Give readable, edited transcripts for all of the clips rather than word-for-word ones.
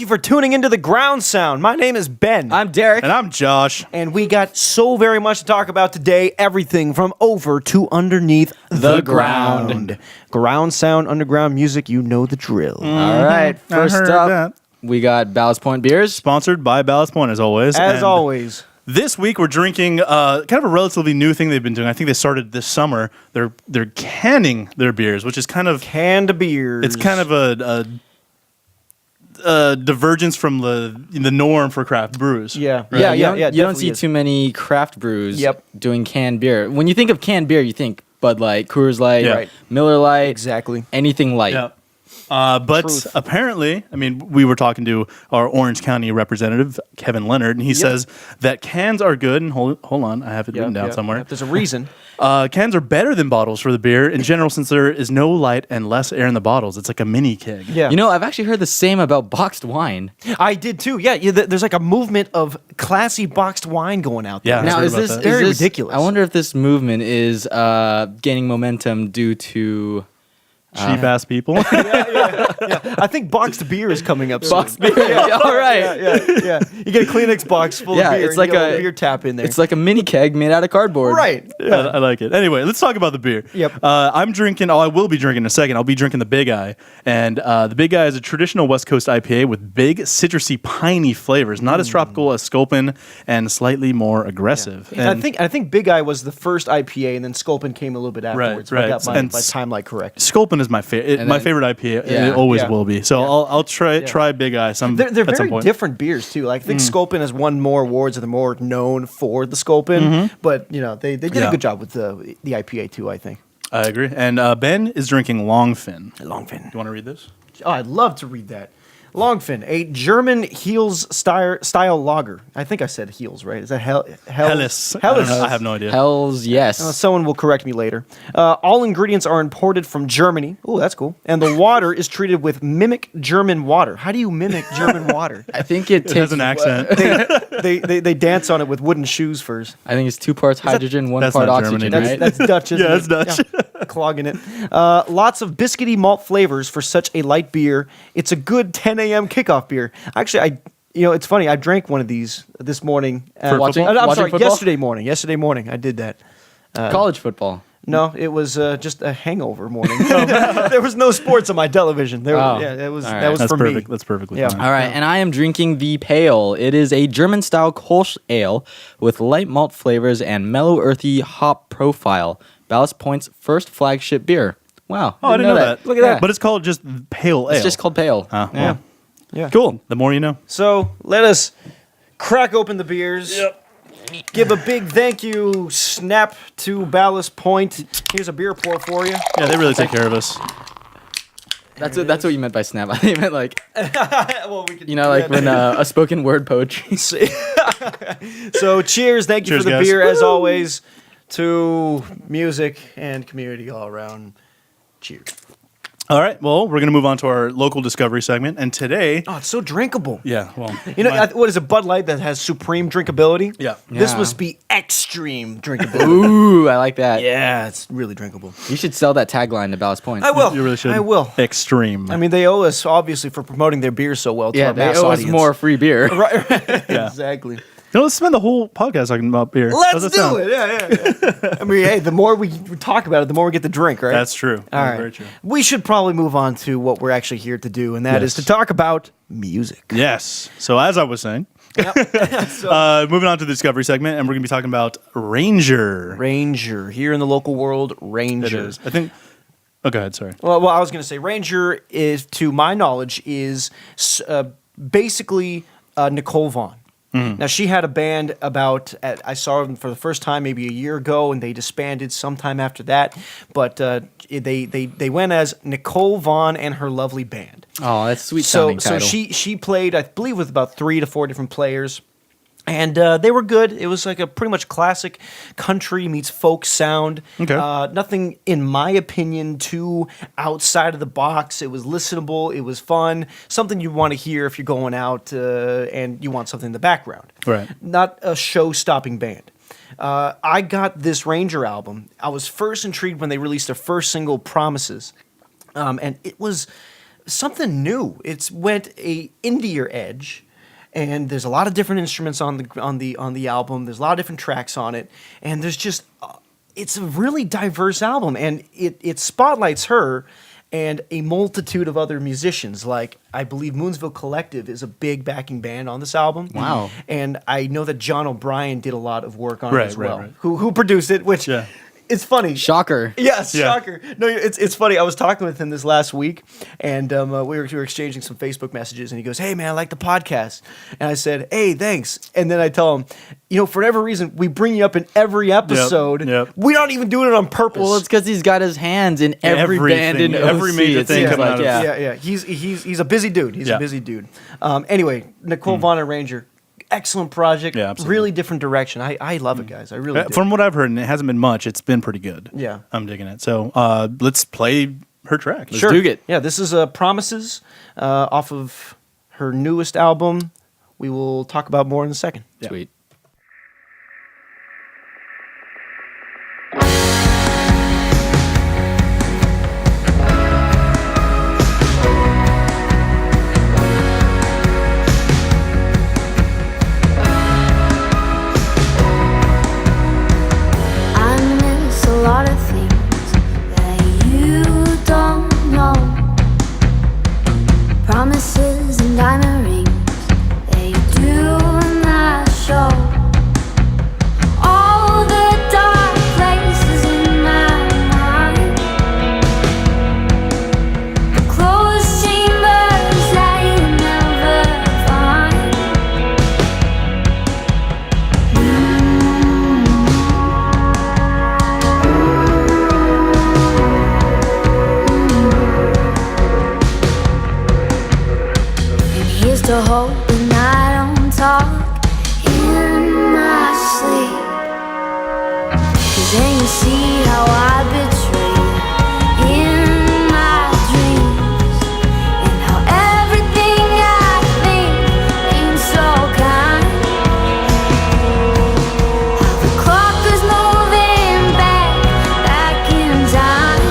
you for tuning into the Ground Sound. My name is Ben. I'm Derek. And I'm Josh. And we got so very much to talk about today. Everything from over to underneath the ground. Ground Sound, underground music, you know the drill. All right, first up, that. we got Ballast Point Beers. Sponsored by Ballast Point, as always. As And always. This week we're drinking kind of a relatively new thing they've been doing. I think they started this summer. They're canning their beers, which is kind of Canned beers. It's kind of a divergence from the norm for craft brews. Yeah. Right? You don't definitely see is. too many craft brews Yep. doing canned beer. When you think of canned beer, you think Bud Light, Coors Light, Yeah. Right. Miller Light, Exactly. anything light. Yeah. But Truth. apparently, I mean, we were talking to our Orange County representative, Kevin Leonard, and he says that cans are good. And hold on, I have it written down somewhere. There's a reason. Cans are better than bottles for the beer in general, since there is no light and less air in the bottles. It's like a mini keg. Yeah. You know, I've actually heard the same about boxed wine. I did too. Yeah, there's like a movement of classy boxed wine going out there. Yeah. Now, heard is about this that. Very is this- ridiculous. I wonder if this movement is gaining momentum due to Cheap ass people. I think boxed beer is coming up soon. boxed beer. All right. Yeah. You get a Kleenex box full Yeah, of beer. it's and like you get a- beer tap in there. It's like a mini keg made out of cardboard. right. I like it. Anyway, let's talk about the beer. Yep. I'm drinking. I will be drinking in a second. I'll be drinking the Big Eye, and the Big Eye is a traditional West Coast IPA with big citrusy, piney flavors, not as tropical as Sculpin, and slightly more aggressive. And I think Big Eye was the first IPA, and then Sculpin came a little bit afterwards. If I right. got my And timeline correct. Sculpin is my favorite. And My then- favorite IPA. Yeah. It always Yeah. will be. So I'll try Big Eye. They're at some very point. different beers too. Like I think Sculpin has won more awards, and they're more known for the Sculpin. But they did a Yeah. good job with the IPA too. I think. I agree. And Ben is drinking Longfin. Longfin. You want to read this? Oh, I'd love to read that. Longfin, a German Heels style lager. I think I said Heels, right? Is that Helles. Helles. I have no idea. Hell's yes. Someone will correct me later. All ingredients are imported from Germany. Oh, that's cool. And the water is treated with mimic German water. How do you mimic German water? I think it It takes has an accent. They dance on it with wooden shoes first. I think it's 2 parts hydrogen, 1 that's part not oxygen, Germany, right? That's Dutch, isn't Yeah, it? it's Dutch. Yeah, clogging it. Lots of biscuity malt flavors for such a light beer. It's a good 10 a.m. kickoff beer. Actually, it's funny. I drank one of these this morning. For watching- football? I'm watching sorry, football? Yesterday morning, I did that. College football. No, it was just a hangover morning. There was no sports on my television. Oh. That was All right. that was That's for perfect. me. That's perfectly Yeah. fine. All right, and I am drinking the Pale. It is a German-style Kolsch ale with light malt flavors and mellow, earthy hop profile. Ballast Point's first flagship beer. Wow. Oh, I didn't know that. Look at that. But it's called just Pale Ale. It's just called Pale. Oh, Yeah. well. Yeah. Cool. The more you know. So let us crack open the beers. Yep. Give a big thank you, snap to Ballast Point. Here's a beer pour for you. Yeah, they really take care of us. That's what you meant by snap. I think you meant like, Well, we could you know, like when a spoken word poetry. So cheers, thank you Cheers, for the guys. beer as always. To music and community all around. Cheers. All right. Well, we're going to move on to our local discovery segment. And today, Oh, it's so drinkable. yeah, well, You know, what is a Bud Light that has supreme drinkability? yeah. This Yeah. must be extreme drinkability. Ooh, I like that. Yeah, it's really drinkable. You should sell that tagline to Ballast Point. I will. You really should. I will. Extreme. I mean, they owe us obviously for promoting their beer so well to Yeah, our they mass owe us audience. more free beer. Right. Yeah. Exactly. You know, let's spend the whole podcast talking about beer. Let's How's that do sound? it. Yeah. I mean, hey, the more we talk about it, the more we get to drink, right? That's true. All That's right. very true. We should probably move on to what we're actually here to do, and that is Yes. to talk about music. Yes. So as I was saying, So, moving on to the discovery segment, and we're going to be talking about Ranger. Ranger, here in the local world, It Ranger. is. I think. Oh, go ahead. Sorry. Well, I was going to say Ranger is, to my knowledge, is basically Nicole Vaughn. Now, she had a band I saw them for the first time maybe a year ago, and they disbanded sometime after that. But they went as Nicole Vaughn and her lovely band. Oh, that's a sweet So sounding title. she played, I believe, with about 3 to 4 different players. And they were good. It was like a pretty much classic country meets folk sound. Okay. Nothing, in my opinion, too outside of the box. It was listenable. It was fun. Something you want to hear if you're going out and you want something in the background. Right. Not a show-stopping band. I got this Ranger album. I was first intrigued when they released their first single, Promises. And it was something new. It's went a indier edge, and there's a lot of different instruments on the album. There's a lot of different tracks on it, and there's just it's a really diverse album, and it spotlights her and a multitude of other musicians. Like, I believe Moonsville Collective is a big backing band on this album. Wow. And I know that John O'Brien did a lot of work on it Right, as right, well. right. Who produced it, which it's funny. Shocker. Yes, Yeah. shocker. No, it's funny. I was talking with him this last week, and we were exchanging some Facebook messages, and he goes, "Hey, man, I like the podcast." And I said, "Hey, thanks." And then I tell him, for whatever reason, we bring you up in every episode. Yep. We're not even doing it on purpose. Well, it's because he's got his hands in every band in every OC, major it thing seems coming like, out of- yeah. yeah. He's a busy dude. He's Yeah. a busy dude. Anyway, Nicole Vaughn Arranger. Excellent project. Yeah, absolutely. Really different direction. I love it, guys. I really do. From what I've heard, and it hasn't been much, it's been pretty good. Yeah. I'm digging it. So let's play her track. Sure. do it. Yeah, this is Promises off of her newest album. We will talk about more in a second. Yeah. Sweet. I miss a lot of things that you don't know. Promises and diamond rings, they do not show. All the dark places in my mind, the closed chambers that you never find. And here's to hope when I don't talk in my sleep. 'Cause then you see how I betray in my dreams, and how everything I think ain't so kind. How the clock is moving back in time.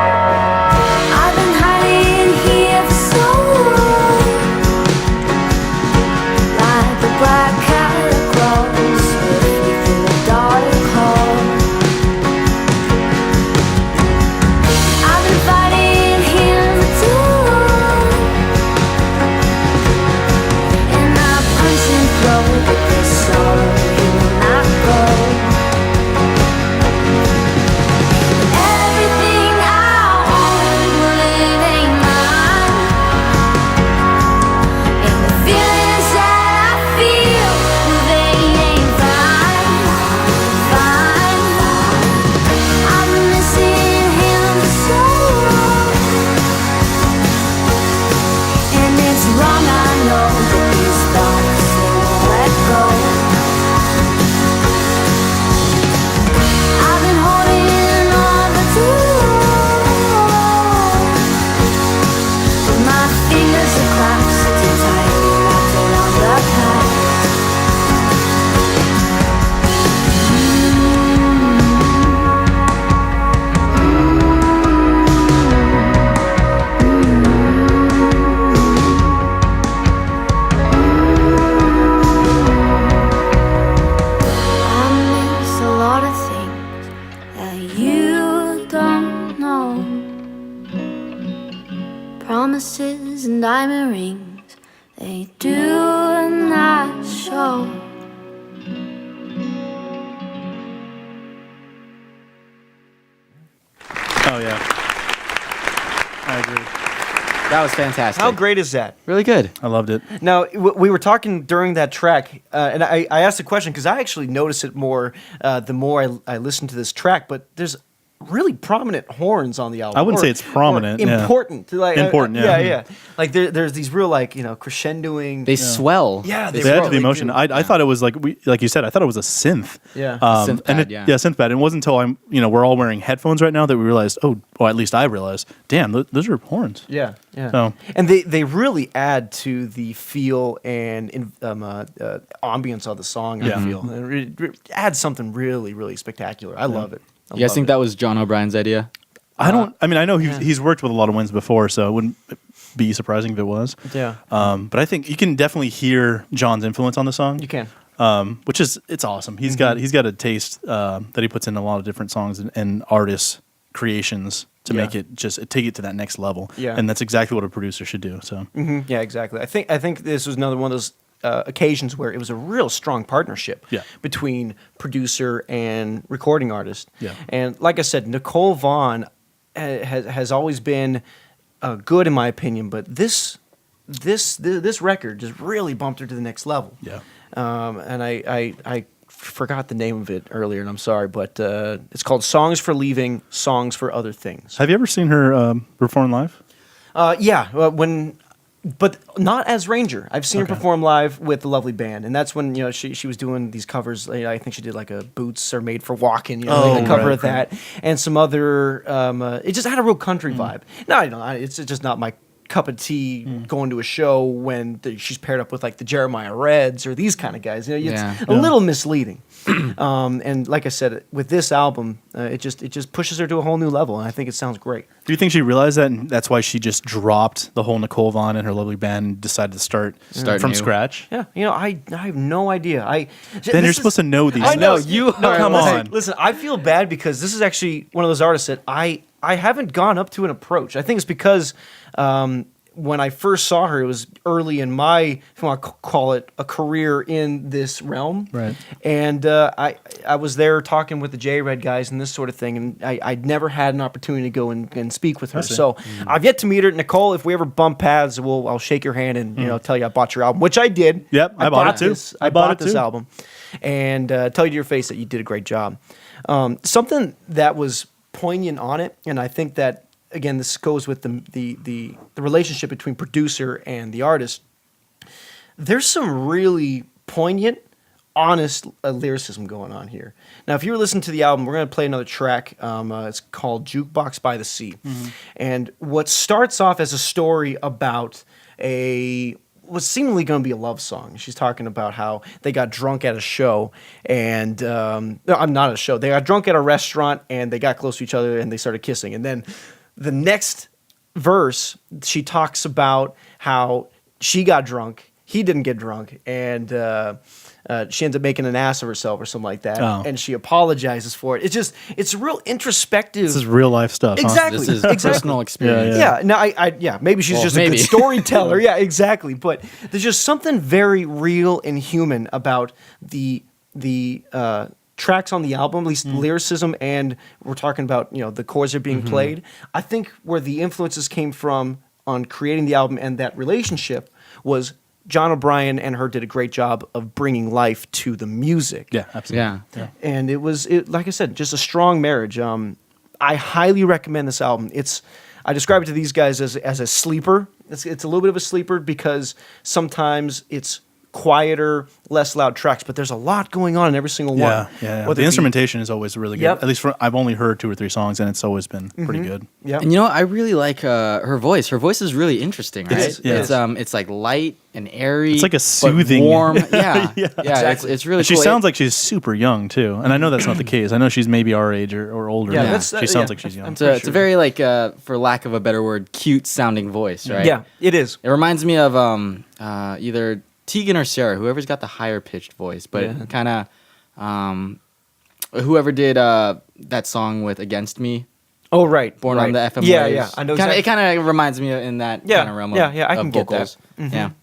I've been hiding here for so long, like the black cat that crawls swiftly through a dark hole. I've been fighting him for too long, and I punch and throw, but this sorrow he will not go. Everything I want will live ain't mine, and the feelings that I feel, well, they ain't fine. I'm missing him for so long, and it's wrong, I know, but these thoughts, they won't let go. I've been holding on for too long, but my fingers are clasped too tightly wrapped around the past. I miss a lot of things that you don't know. Promises and diamond rings, they do not show. Oh, yeah. I agree. That was fantastic. How great is that? Really good. I loved it. Now, we were talking during that track, and I asked the question because I actually noticed it more the more I listened to this track, but there's really prominent horns on the album. I wouldn't or- say it's prominent, or yeah. important. Like, Important, yeah, yeah. yeah. Like there's these real like crescendoing. They swell. Yeah, They add to the really emotion. do. I thought it was like you said. I thought it was a synth. Yeah. Synth and pad, it, yeah. synth pad. And it wasn't until we're all wearing headphones right now that we realized. Oh, or at least I realized. Damn, those are horns. Yeah, yeah. So- And they really add to the feel and ambience of the song. Yeah. I feel it adds something really, really spectacular. I love it. You guys think that was John O'Brien's idea? I don't. I mean, I know he's worked with a lot of winds before, so it wouldn't be surprising if it was. Yeah. But I think you can definitely hear John's influence on the song. You can. Which is it's awesome. He's got a taste that he puts in a lot of different songs and artists' creations to make it take it to that next level. Yeah. And that's exactly what a producer should do. So Yeah, exactly. I think this was another one of those occasions where it was a real strong partnership between producer and recording artist. Yeah. And like I said, Nicole Vaughn has always been good in my opinion, but this record just really bumped her to the next level. Yeah. And I forgot the name of it earlier, and I'm sorry, but it's called "Songs for Leaving, Songs for Other Things." Have you ever seen her perform live? Yeah, but not as Ranger. I've seen her perform live with the lovely band, and that's when she was doing these covers. I think she did like a Boots Are Made for Walking, like a cover of that, and some other. It just had a real country vibe. No, it's just not my cup of tea going to a show when she's paired up with like the Jeramiah Reds or these kind of guys. It's a little misleading. And like I said, with this album, it just pushes her to a whole new level, and I think it sounds great. Do you think she realized that, and that's why she just dropped the whole Nicole Vaughn and her lovely band and decided to start from new. scratch? Yeah, I have no idea. Then you're supposed to know these. I know things. you. No, come on. Listen, I feel bad because this is actually one of those artists that I haven't gone up to an approach. I think it's because when I first saw her, it was early in my, if you want to call it, a career in this realm. Right. And I was there talking with the J-Red guys and this sort of thing, and I'd never had an opportunity to go and speak with her. see. So I've yet to meet her. Nicole, if we ever bump paths, I'll shake your hand and tell you I bought your album, which I did. Yep, I bought it too. I bought this album, and tell you to your face that you did a great job. Something that was poignant on it, and I think that again this goes with the relationship between producer and the artist. There's some really poignant, honest lyricism going on here. Now, if you were listening to the album, we're going to play another track. It's called "Jukebox by the Sea," and what starts off as a story about what's seemingly going to be a love song. She's talking about how they got drunk at a show, and no, I'm not at a show. They got drunk at a restaurant, and they got close to each other, and they started kissing. And then the next verse, she talks about how she got drunk, he didn't get drunk, and she ends up making an ass of herself or something like that, and she apologizes for it. It's real introspective. This is real life stuff. Huh? Exactly. This is exactly. personal experience. Yeah. No, maybe she's just a maybe. good storyteller. Yeah, exactly. But there's just something very real and human about the tracks on the album, at least lyricism, and we're talking about the chords are being played. I think where the influences came from on creating the album and that relationship was John O'Brien and her did a great job of bringing life to the music. Yeah, absolutely. Yeah. And it was like I said, just a strong marriage. I highly recommend this album. I describe it to these guys as a sleeper. It's a little bit of a sleeper because sometimes it's quieter, less loud tracks, but there's a lot going on in every single one. Yeah. Whether The it be- instrumentation is always really good. Yep. At least I've only heard 2 or 3 songs, and it's always been pretty good. Yeah. And I really like her voice. Her voice is really interesting, right? is, yeah. It's like light and airy. It's like a but soothing- warm. Yeah, exactly. It's really And she cool. sounds like she's super young too, and I know that's not the case. I know she's maybe our age or older. Yeah, now. that's- she sounds yeah, like she's young. I'm It's a very like, for lack of a better word, cute sounding voice, right? Yeah, it is. It reminds me of either Tegan or Sarah, whoever's got the higher pitched voice, but kind of whoever did that song with Against Me, Oh, right. Born right. on the FM Yeah, waves. yeah. I know Kinda, exactly. It kind of reminds me in that kind of realm of, I can of get that. vocals.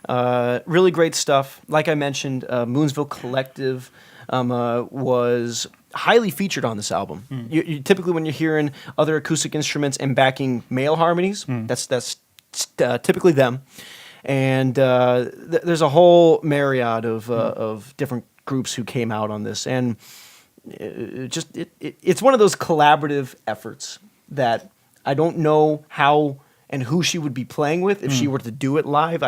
Yeah. Really great stuff. Like I mentioned, Moonsville Collective was highly featured on this album. You typically, when you're hearing other acoustic instruments and backing male harmonies, that's typically them. And there's a whole myriad of different groups who came out on this. And it's one of those collaborative efforts that I don't know how and who she would be playing with if she were to do it live.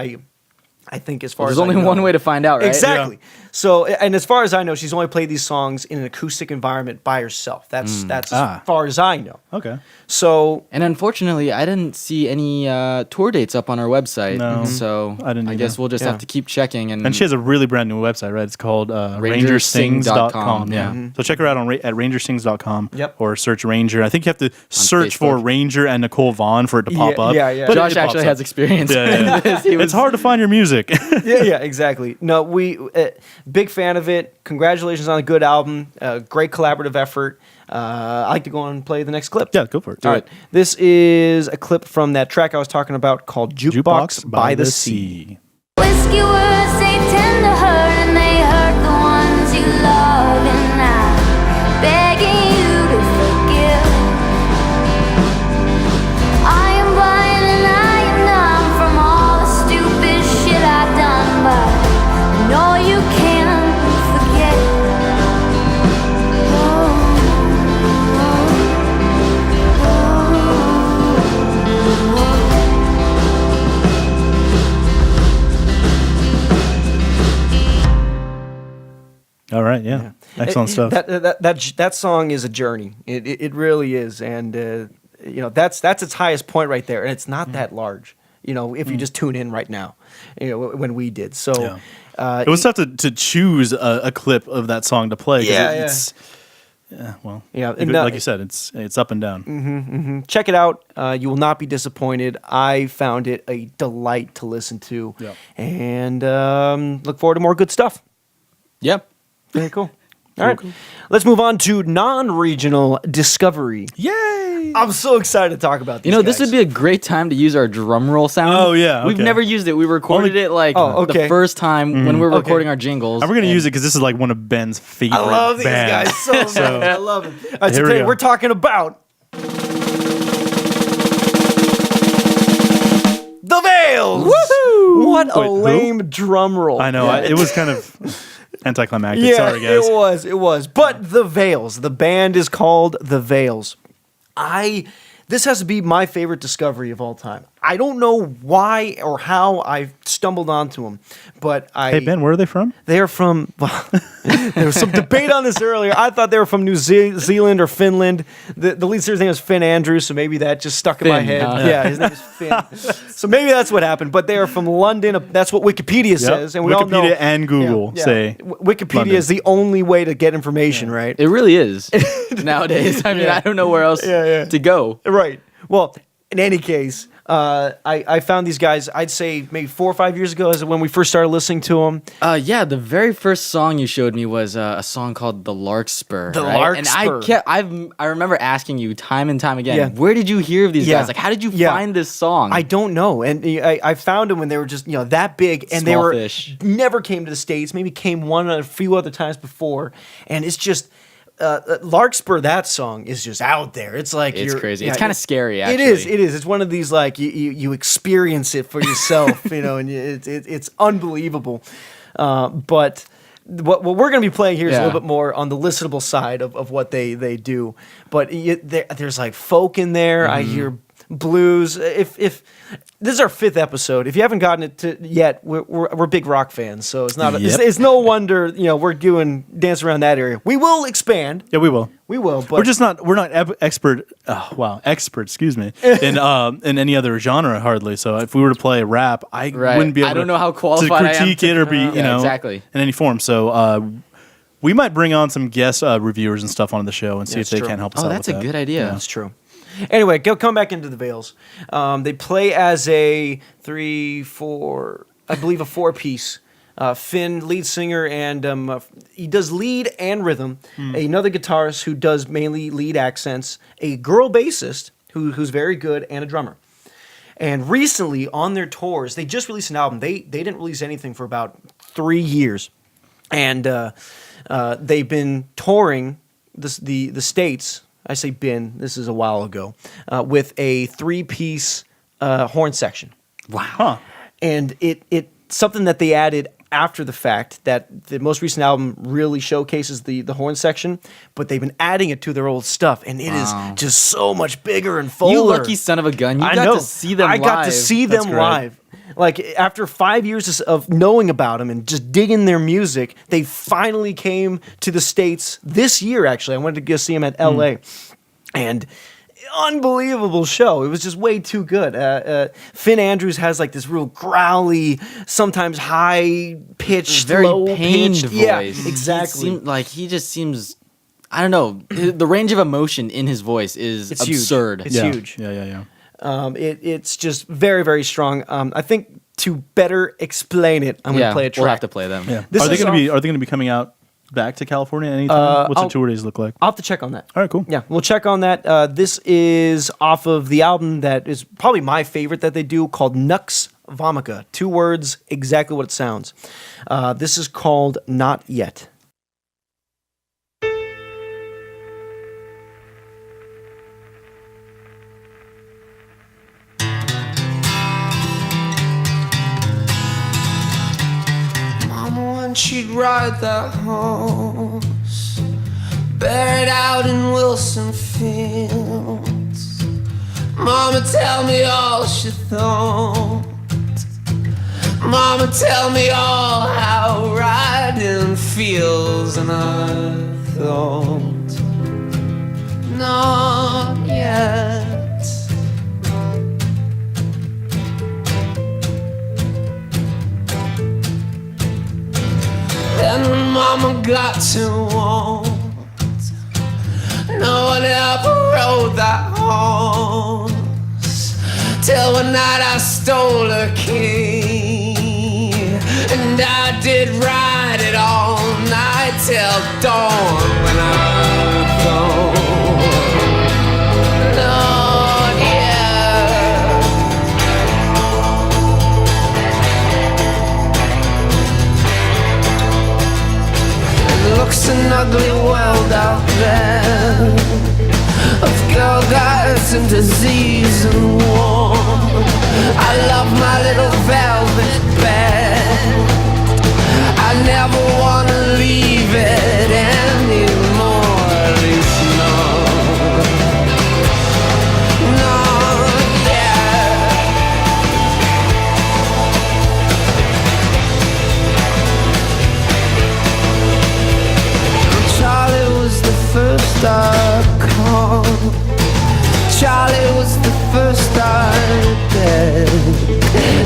I think as far There's as only I know, one way to find out, right? Exactly. Yeah. So, and as far as I know, she's only played these songs in an acoustic environment by herself. That's as far as I know. Okay. So, And unfortunately, I didn't see any tour dates up on our website. No, So I didn't guess either. we'll just Yeah. have to keep checking. And And she has a really brand new website, right? It's called rangersings.com. yeah. So check her out at rangersings.com. Yep. Or search Ranger. I think you have to search for Facebook. Ranger and Nicole Vaughn for it to pop up. yeah. But Josh it pops actually up. has experience Yeah, yeah. in this. He It's hard to find your music. yeah, exactly. No, we big fan of it. Congratulations on a good album. Great collaborative effort. I'd like to go on and play the next clip. Yeah, go for it. All right. This is a clip from that track I was talking about called Jukebox by the Sea. Whiskey words, they tend to hurt, and they hurt the ones you love. And I'm begging you to forgive. I am blind and I am numb from all the stupid shit I've done, but I know you can't forget. All right, yeah. Excellent stuff. That song is a journey. It really is, and that's its highest point right there, and it's not that large. If you just tune in right now, when we did. So Yeah. It was tough to choose a clip of that song to play. 'Cause Yeah, it's, Yeah, like, and, like you said, it's up and down. check it out. You will not be disappointed. I found it a delight to listen to, Yeah. and look forward to more good stuff. Yep. Very cool. All right, let's move on to non-regional discovery. Yay! I'm so excited to talk about these This guys. would be a great time to use our drum roll sound. Oh, yeah, We've okay. never used it. We recorded it okay. the first time when we were Okay. recording our jingles. And we're going to use it because this is like one of Ben's favorite I love these bands. guys so much. I love them. All right, so Here we today go. we're talking about the Veils. Woohoo! What a Wait, who? lame drum roll. I know. It was kind of anticlimactic. Yeah, Sorry, guys. it was. But the Veils. The band is called the Veils. This has to be my favorite discovery of all time. I don't know why or how I stumbled onto them, but Hey, Ben, where are they from? they're from. Well, there was some debate on this earlier. I thought they were from New Zealand or Finland. The lead singer's name is Finn Andrews, so maybe that just stuck in my Finn, head. huh? Yeah, his name is Finn. So maybe that's what happened. But they are from London. That's what Wikipedia says, and we all know. Wikipedia and Google say Wikipedia London. is the only way to get information, right? It really is nowadays. I mean, I don't know where else to go. Right. Well, in any case, I found these guys, I'd say maybe 4 or 5 years ago, is when we first started listening to them. Yeah, the very first song you showed me was a song called "The Larkspur." The right? Larkspur. And I remember asking you time and time again, Yeah. where did you hear of these Yeah. guys? Like, how did you Yeah. find this song? I don't know. And I found them when they were just, that big. And they Small were fish. never came to the States, maybe came one or a few other times before. And it's just, Larkspur, that song is just out there. It's like It's you're- crazy. yeah, It's kind of scary, actually. It is. It's one of these like you experience it for yourself, and it's unbelievable. But what we're going to be playing here is a Yeah. little bit more on the listenable side of what they do. But there's like folk in there. I hear blues. If this is our 5th episode, if you haven't gotten it to yet, we're big rock fans, so it's not. Yep. It's no wonder we're doing dance around that area. We will expand. Yeah, we will. We will, but We're not expert. Expert. Excuse me. In any other genre, hardly. So if we were to play rap, I Right. wouldn't be able. I don't to, know how to qualified I am critique to- it or be Yeah, exactly. in any form. So we might bring on some guest reviewers and stuff onto the show and see if That's they true. can help us Oh, out. that's with a that. good idea. That's true. Anyway, come back into the Veils. They play as a 3-4, I believe a 4-piece. Finn, lead singer, and he does lead and rhythm. Another guitarist who does mainly lead accents. A girl bassist who's very good, and a drummer. And recently on their tours, they just released an album. They didn't release anything for about 3 years, and they've been touring the States. I say been, this is a while ago, with a 3-piece horn section. Huh. And it something that they added after the fact that the most recent album really showcases the horn section, but they've been adding it to their old stuff, and it is just so much bigger and fuller. You lucky son of a gun! You I got know. to see them. I got to live. see That's them great. live. Like after 5 years of knowing about them and just digging their music, they finally came to the States this year. Actually, I wanted to go see them at L.A. and unbelievable show. It was just way too good. Finn Andrews has like this real growly, sometimes high pitched, very low pained pitched. voice. Yeah, exactly. He just seems. I don't know. The range of emotion in his voice is It's huge. absurd. It's Yeah. huge. Yeah. It's just very, very strong. I think to better explain it, I'm going to play a track. We'll have to play them. Yeah. This Are they is going to be coming out back to California anytime? What's the tour days look like? I'll have to check on that. All right, cool. Yeah, we'll check on that. This is off of the album that is probably my favorite that they do, called Nux Vomica. 2 words, exactly what it sounds. This is called Not Yet. Mama, when she'd ride that horse, buried out in Wilson Fields, Mama, tell me all she thought. Mama, tell me all how riding feels. And I thought, not yet. Then when Mama got too old, no one ever rode that horse, till one night I stole her key, and I did ride it all night till dawn. When I thought, not yet. It looks an ugly world out there, of girl guides and disease and war. I love my little velvet bed. I never wanna leave it anymore. At least not yet. Charlie was the first I called. Charlie was the first I did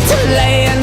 to lay in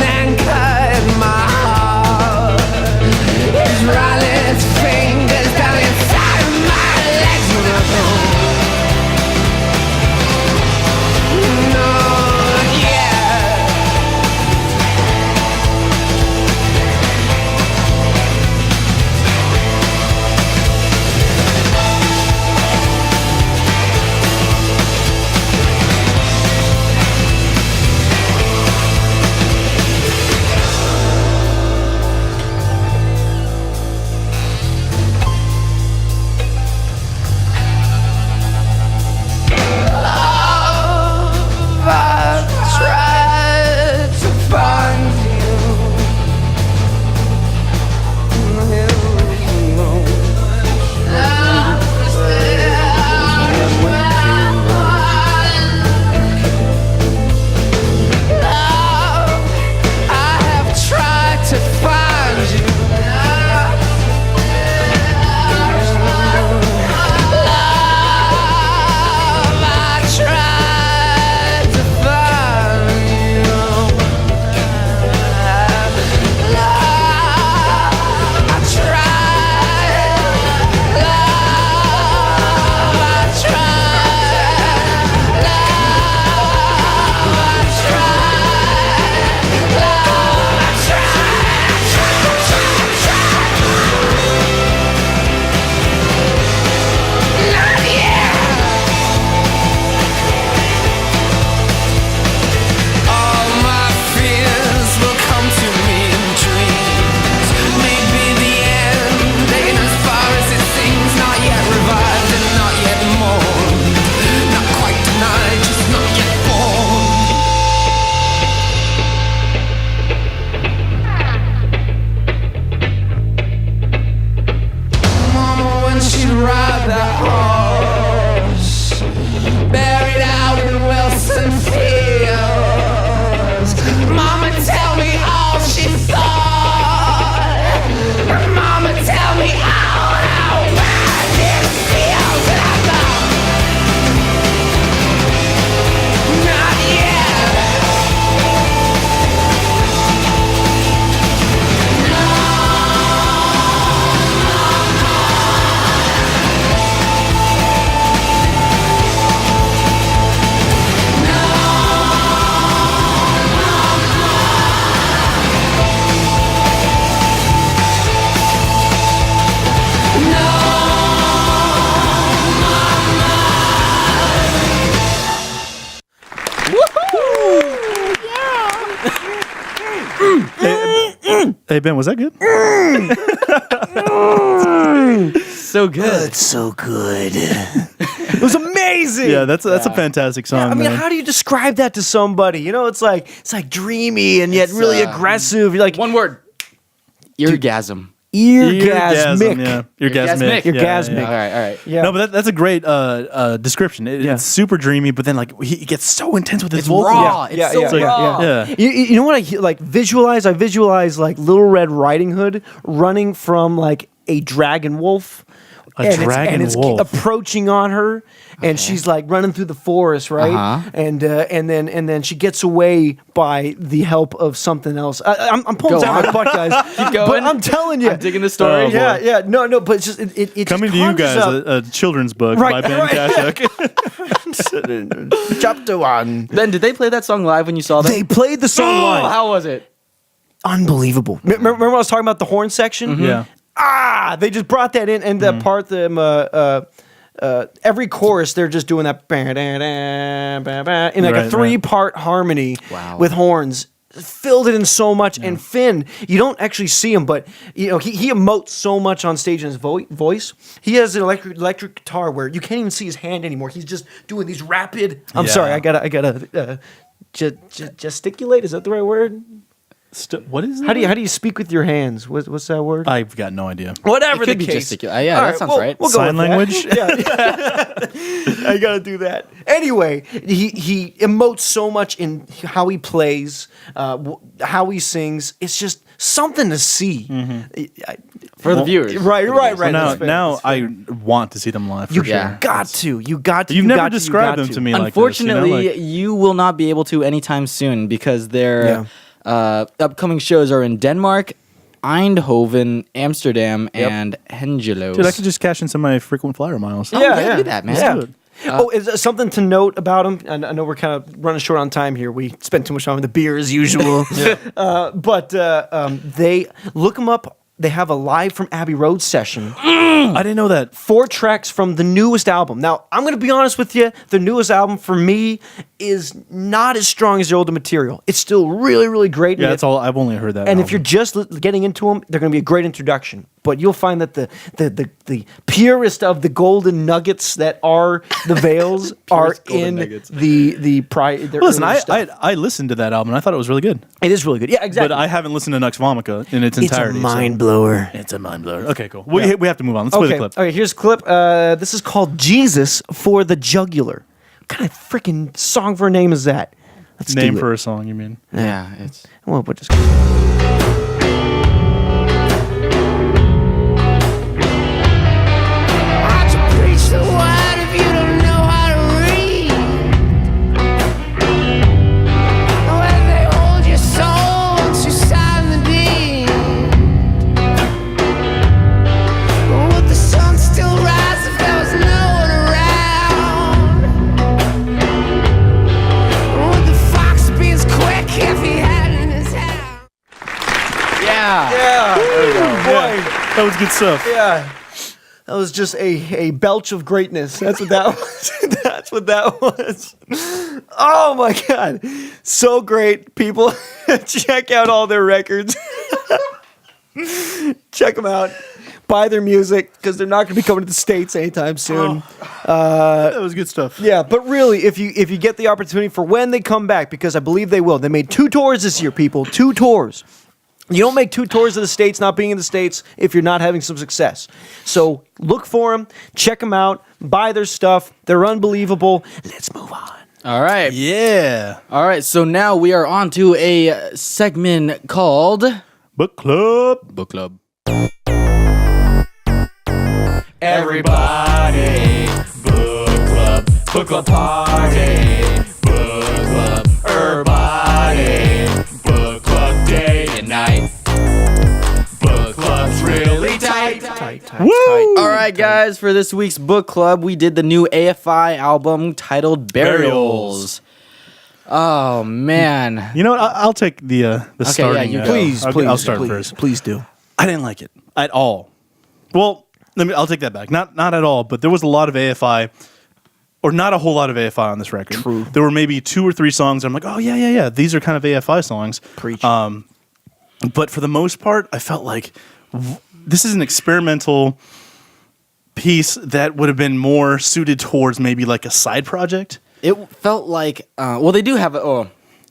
Mama, tell me all she thought. Mama, tell me all how bad it feels. And I thought, not yet. Hey Ben, was that good? So good. It's so good. It was amazing. Yeah, that's a fantastic song. I mean, man. how do you describe that to somebody? You know, it's like dreamy and yet really aggressive. You're like One word. Eargasm. eargasmic. Yeah. Orgasmic. Yeah, Orgasmic. yeah. All right. Yeah. No, but that's a great description. It's super dreamy, but then like he gets so intense with his It's vocals. raw. Yeah, It's so yeah, raw. Yeah. You know what I like visualize? I visualize like Little Red Riding Hood running from like a dragon wolf. dragon it's wolf. approaching on her, and she's like running through the forest, right? Uh-huh. And then she gets away by the help of something else. I'm pulling Go down my on. butt, guys. Keep going. But I'm telling you, I'm digging the story. Oh, boy. yeah, no, but it's just it Coming just to you conjures guys, up- a children's book Right, by Ben right. Kashuk. Chapter 1. Ben, did they play that song live when you saw them? They played the song live. How was it? Unbelievable. Remember when I was talking about the horn section? Yeah. They just brought that in, and that part, every chorus, they're just doing that in like a Right, 3-part harmony Wow. with horns. Filled it in so much, and Finn, you don't actually see him, but you know he emotes so much on stage in his voice. He has an electric guitar where you can't even see his hand anymore. He's just doing these rapid. I'm Yeah. sorry, I gotta gesticulate. Is that the right word? What is that? How do you speak with your hands? What's that word? I've got no idea. Whatever It the could be case. gesticulate. Yeah, All that sounds right. We'll go Sign with that. language? Yeah. I gotta do that. Anyway, he emotes so much in how he plays, how he sings. It's just something to see. For the viewers. Right. So That's fair, now that's fair. I want to see them live for You sure. Yeah. got to. You got to. You've you never got described you them got to me like this. Unfortunately, you will not be able to anytime soon because their upcoming shows are in Denmark, Eindhoven, Amsterdam, and Hengelo. Dude, I could just cash in some of my frequent flyer miles. yeah, do that, man. Yeah. do it. Is there something to note about him? I know we're kind of running short on time here. We spent too much time with the beer as usual. But they look them up. They have a live from Abbey Road session. I didn't know that. 4 tracks from the newest album. Now, I'm going to be honest with you. The newest album for me is not as strong as the older material. It's still really, really great. Yeah, and that's all. I've only heard that. And if album. you're just getting into them, they're going to be a great introduction. But you'll find that the purest of the golden nuggets that are the Veils are golden in nuggets. the Listen, earlier stuff. I listened to that album and I thought it was really good. It is really good. Yeah, exactly. But I haven't listened to Nux Vomica in its entirety. blower. It's a mind blower. Okay, cool. We have to move on. Let's play the clip. Okay, here's a clip. This is called Jesus for the Jugular. What kind of freaking song for a name is that? Let's Name do it. for a song, you mean? Yeah, it's Well, we'll just... How'd you preach the word if you don't know how to read? Where they hold your soul once you sign the deed? Would the sun still rise if there was no one around? Would the fox be as quick if he had in his hand? Yeah. Boy. That was good stuff. Yeah. That was just a belch of greatness. That's what that was. That's what that was. Oh my God. So great. People, check out all their records. Check them out. Buy their music because they're not going to be coming to the States anytime soon. That was good stuff. Yeah, but really, if you get the opportunity for when they come back, because I believe they will. They made 2 tours this year, people. 2 tours. You don't make 2 tours of the States, not being in the States, if you're not having some success. So look for them, check them out, buy their stuff. They're unbelievable. Let's move on. All right. Yeah. All right. So now we are on to a segment called Book Club. Book Club. Everybody, book club party, book club, everybody, book club day and night. Book club's really tight. Tight. All right, guys. For this week's book club, we did the new AFI album titled Burials. Oh man. You know what? I'll take the starting. you go. Please, I'll start first. Please do. I didn't like it at all. Well, I'll take that back. Not at all, but there was a lot of AFI, or not a whole lot of AFI on this record. True. There were maybe 2 or 3 songs. I'm like, oh yeah. These are kind of AFI songs. Preach. But for the most part, I felt like this is an experimental piece that would have been more suited towards maybe like a side project. It felt like, they do have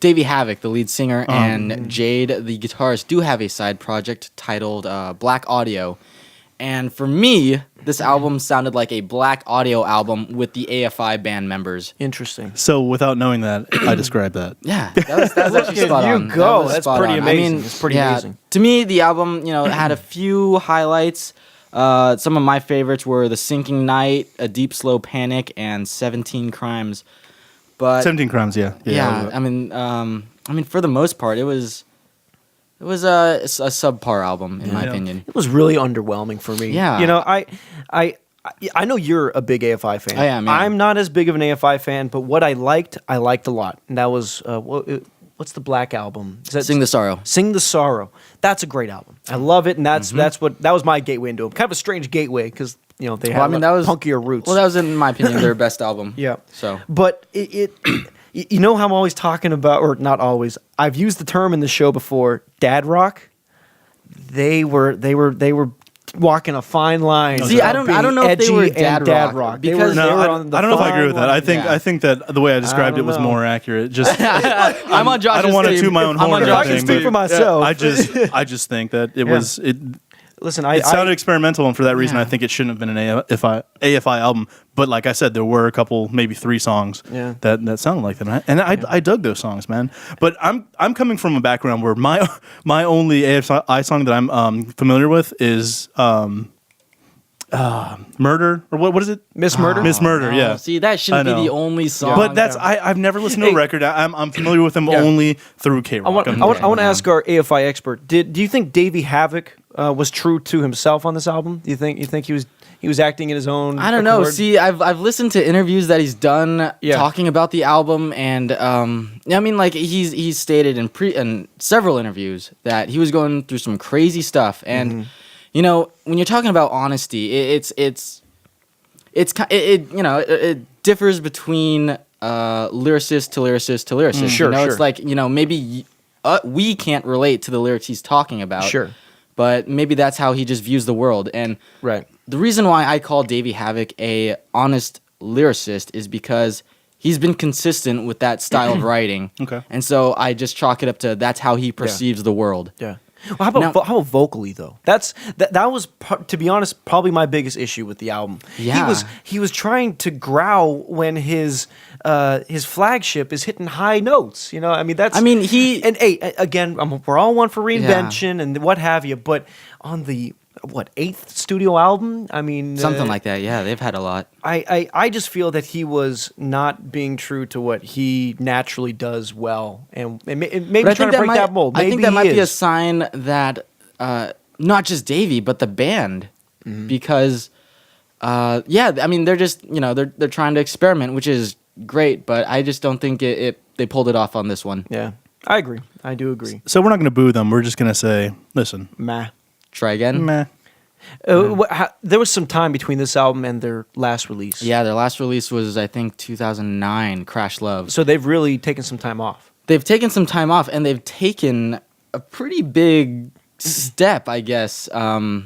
Davey Havok, the lead singer, and Jade, the guitarist, do have a side project titled Black Audio. And for me, this album sounded like a Black Audio album with the AFI band members. Interesting. So without knowing that, I described that. Yeah, that was actually spot you on. go. That was That's spot pretty on. amazing. It's pretty amazing. To me, the album, had a few highlights. Some of my favorites were The Sinking Night, A Deep Slow Panic, and 17 Crimes. But 17 Crimes, yeah. I mean, for the most part, it was a subpar album in my opinion. It was really underwhelming for me. Yeah. You know, I know you're a big AFI fan. I am, yeah. I'm not as big of an AFI fan, but what I liked a lot. And that was what's the Black album? Is that Sing the Sorrow. Sing the Sorrow. That's a great album. I love it, and that was my gateway into them. Kind of a strange gateway because they had that was punkier roots. Well, that was in my opinion their best album. Yeah. So, but it you know how I'm always talking about, or not always. I've used the term in the show before. Dad rock. They were walking a fine line. See, I don't know if they were dad rock, because because No, they were I on the don't know if I agree with that. I fine think that the way I described it was don't know. more accurate. Just I'm on Josh's I don't want to team. toot my own I'm horn on or If I Josh's can anything, speak but for myself. I just think that it was it. Listen, It sounded experimental, and for that reason, Yeah. I think it shouldn't have been an AFI album. But like I said, there were a couple, maybe 3 songs that sounded like that, and I dug those songs, man. But I'm coming from a background where my only AFI song that I'm familiar with is Murder, or what is it? Miss Murder. Miss Murder, yeah. See, that shouldn't I be the know. only song. But I've never listened to a record. I'm familiar with them Yeah. only through K Rock. I want to ask our AFI expert. Do you think Davey Havok was true to himself on this album? Do you think he was acting in his own? I don't know. accord? See, I've listened to interviews that he's done talking about the album, and I mean, like he's stated in several interviews that he was going through some crazy stuff, and when you're talking about honesty, it differs between lyricist to lyricist to lyricist. Sure, sure. It's like maybe we can't relate to the lyrics he's talking about. Sure. But maybe that's how he just views the world. And Right. the reason why I call Davey Havok a honest lyricist is because he's been consistent with that style of writing. Okay. And so I just chalk it up to that's how he perceives the world. Yeah. Well, how about vocally though? That was to be honest probably my biggest issue with the album. Yeah. He was trying to growl when his flagship is hitting high notes. We're all one for reinvention and what have you, but on the 8th studio album, Something like that. Yeah, they've had a lot. I just feel that he was not being true to what he naturally does well, and maybe But trying to break that mold. I think Maybe that he might be a is. sign that not just Davey, but the band, because they're just they're trying to experiment, which is great, but I just don't think they pulled it off on this one. Yeah, I agree. I do agree. So we're not going to boo them. We're just going to say, listen, Meh. Try again. meh. There was some time between this album and their last release. Yeah, their last release was I think 2009, Crash Love. So they've really taken some time off. They've taken some time off, and they've taken a pretty big step, I guess. I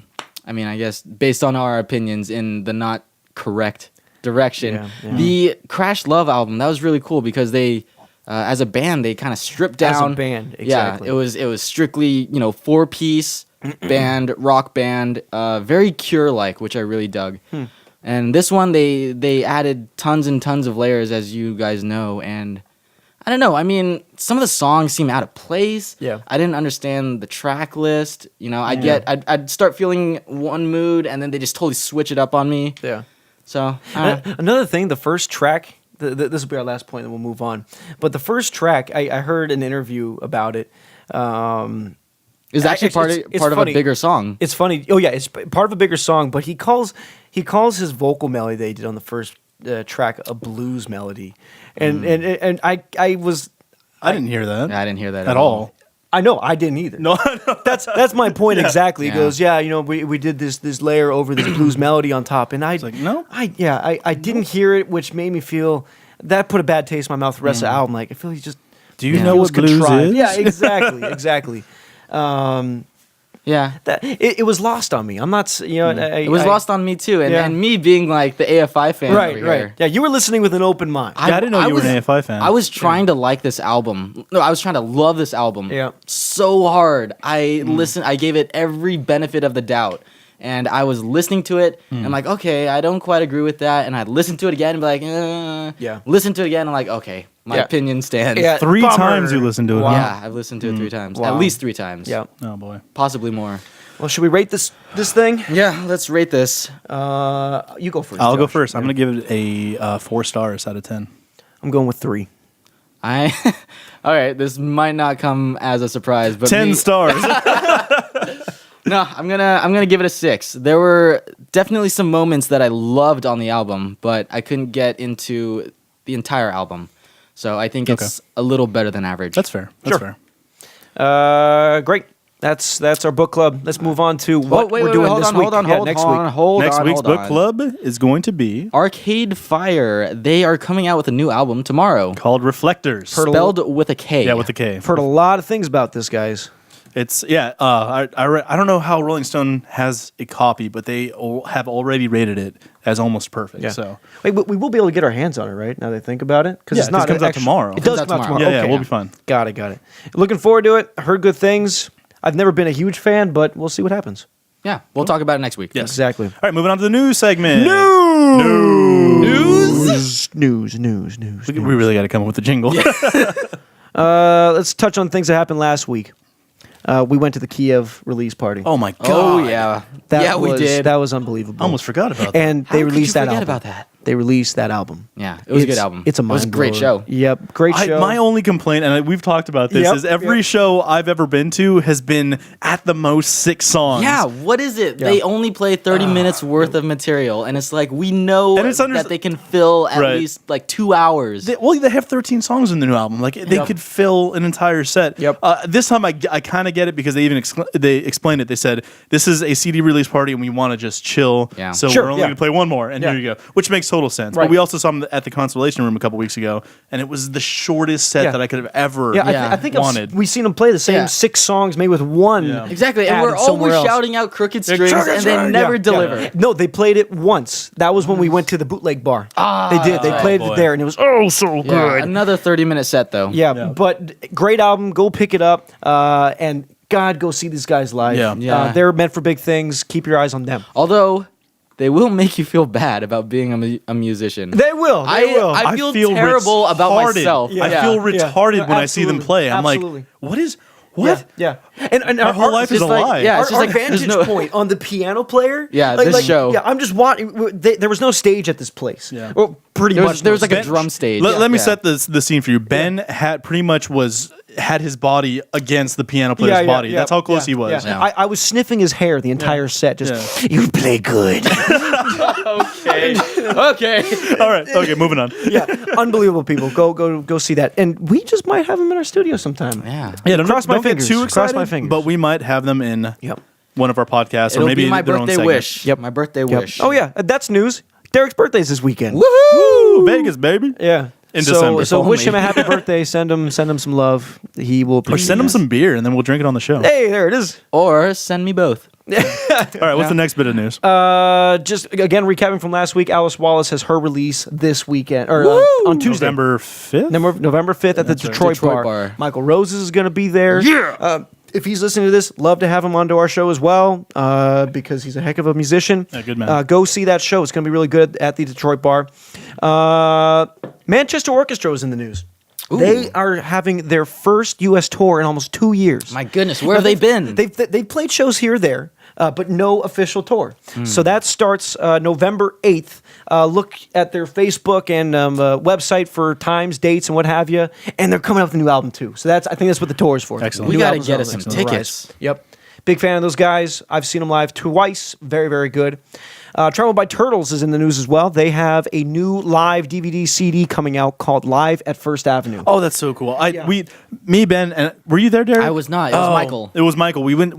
guess based on our opinions in the not correct direction. Yeah. The Crash Love album, that was really cool because they, as a band, they kind of stripped down. As a band, exactly. Yeah, it was strictly 4-piece band, rock band, very Cure-like, which I really dug. And this one, they added tons and tons of layers, as you guys know. And I don't know. I mean, some of the songs seem out of place. Yeah. I didn't understand the track list. You know, I'd start feeling one mood, and then they just totally switch it up on me. Yeah. So Another thing, the first track. This will be our last point, and we'll move on. But the first track, I heard an interview about it. it's actually part of a funny. bigger song. It's funny. Oh yeah, it's part of a bigger song. But he calls his vocal melody they did on the first track a blues melody, and I didn't hear that. Yeah, I didn't hear that at all. I know I didn't either. No, That's my point exactly. He Yeah. goes, yeah, you know, we did this layer over this blues melody on top, and I like, no. I didn't hear it, which made me feel that put a bad taste in my mouth. The rest of the album, like I feel he just Do you Yeah. know what blues is? Yeah, exactly. Yeah. That it was lost on me. I'm not, you know, It was lost on me too, and, Yeah. and me being like the AFI fan over Right. here. Yeah, you were listening with an open mind. Yeah, I didn't know you were an AFI fan. I was trying to like this album. No, I was trying to love this album. Yeah. So hard. I listened. I gave it every benefit of the doubt, and I was listening to it. And I'm like, okay, I don't quite agree with that. And I'd listen to it again and be like, Yeah. Listen to it again. And I'm like, okay, my Yeah. opinion stands. Yeah. 3 Bummer. times you listened to it. Wow. huh? Yeah, I've listened to it 3 times, Wow. at least 3 times. Yeah. Oh boy. possibly more. Well, should we rate this thing? Yeah, let's rate this. You go first. I'll go Josh. first. I'm gonna give it a 4 stars out of 10. I'm going with 3. All right, this might not come as a surprise, but 10 stars. No, I'm gonna give it a 6. There were definitely some moments that I loved on the album, but I couldn't get into the entire album. So I think it's a little better than average. That's fair. That's fair. Great. That's our book club. Let's move on to what we're doing this week. Next week. Next week's book club is going to be Arcade Fire. They are coming out with a new album tomorrow, called Reflectors. spelled with a K. Yeah, with a K. I've heard a lot of things about this, guys. It's I don't know how Rolling Stone has a copy, but they have already rated it as almost perfect. So Wait, we will be able to get our hands on it, right? Now that I think about it, because Yeah, it's 'cause not it comes out tomorrow. It does Comes come out out tomorrow. yeah, Okay. we'll be fine. Got it. Looking forward to it. Heard good things. I've never been a huge fan, but we'll see what happens. Yeah, we'll talk about it next week. Yes. Exactly. All right, moving on to the news segment. News. We really got to come up with the jingle. Let's touch on things that happened last week. We went to the Kiev release party. Oh my god! Oh yeah. We did. That was unbelievable. I almost forgot about that. And How they could released you that forget album. about that? They released that album. Yeah, it was a good album. It's a It was a great mind-blower. show. Yep, great show. My only complaint, and we've talked about this, Yep, is every yep. show I've ever been to has been at the most 6 songs. Yeah, what is it? Yeah. They only play 30 minutes worth of material, and it's like we know And it's that they can fill at Right. least like 2 hours. They have 13 songs in the new album. Like they Yep. could fill an entire set. Yep. This time I kind of get it because they even they explained it. They said this is a CD release party and we want to just chill. Yeah. So Sure, we're only yeah. going to play one more, and Yeah. here you go, which makes total sense. Right. But we also saw them at the Constellation Room a couple weeks ago, and it was the shortest set Yeah. that I could have ever Yeah, I think wanted. we've seen them play the same Yeah. 6 songs, maybe with one. Yeah. Exactly, and added we're somewhere always else. shouting out crooked Yeah, strings, crooked and they strings. never Yeah. deliver. No, they played it once. That was when we went to the bootleg bar. They did. They right. played boy. it there, and it was so Yeah, good. another 30-minute set though. Yeah, Yeah. but great album. Go pick it up. And God, go see these guys live. Yeah. Yeah. They're meant for big things. Keep your eyes on them. Although they will make you feel bad about being a musician. They will. They will. I feel terrible about retarded. myself. I Yeah. feel Yeah. retarded when I see them Absolutely. play. I'm Absolutely. like, what? Yeah. And Our whole life is a just like- lie. yeah, it's our just like there's vantage no- point on the piano player. Yeah, this show. Yeah, I'm just watching. There was no stage at this place. Yeah. Well, pretty There much. was, there was no like a stage. drum stage. Let me Yeah. set the scene for you. Ben had pretty much had his body against the piano player's body. That's how close he was. Yeah. I was sniffing his hair the entire set. Just Yeah. you play good. Okay. All right. Okay. Moving on. Yeah, unbelievable people. Go see that. And we just might have them in our studio sometime. Yeah. Yeah. Cross my don't fingers. get too Cross excited. my fingers. But we might have them in Yep. one of our podcasts, It'll or maybe be my their own birthday segment. wish. Yep. My birthday Yep. wish. Oh yeah, that's news. Derek's birthday's this weekend. Woo! Vegas, baby. Yeah. In so, December. So If wish him a only. happy birthday. Send him some love. He will. Or send them some beer, and then we'll drink it on the show. Hey, there it is. Or send me both. All right. What's the next bit of news? Just again recapping from last week. Alice Wallace has her release this weekend or on Tuesday, November 5th. November 5th at the Detroit Detroit bar. bar. Michael Roses is going to be there. Yeah. if he's listening to this, love to have him onto our show as well because he's a heck of a musician. Yeah, good man. Go see that show. It's going to be really good at the Detroit Bar. Manchester Orchestra is in the news. They are having their first U.S. tour in almost 2 years. My goodness, where have they been? They've played shows here or there, but no official tour. So that starts November 8th. Look at their Facebook and website for times, dates, and what have you. And they're coming up with a new album too. So I think that's what the tour is for. Excellent. We New got to album's get on us the some rise. tickets. Yep. Big fan of those guys. I've seen them live twice. Very, very good. Travel by Turtles is in the news as well. They have a new live DVD CD coming out called Live at First Avenue. Oh, that's so cool. Me, Ben, and were you there, Derek? I was not. It was Michael. It was Michael. We went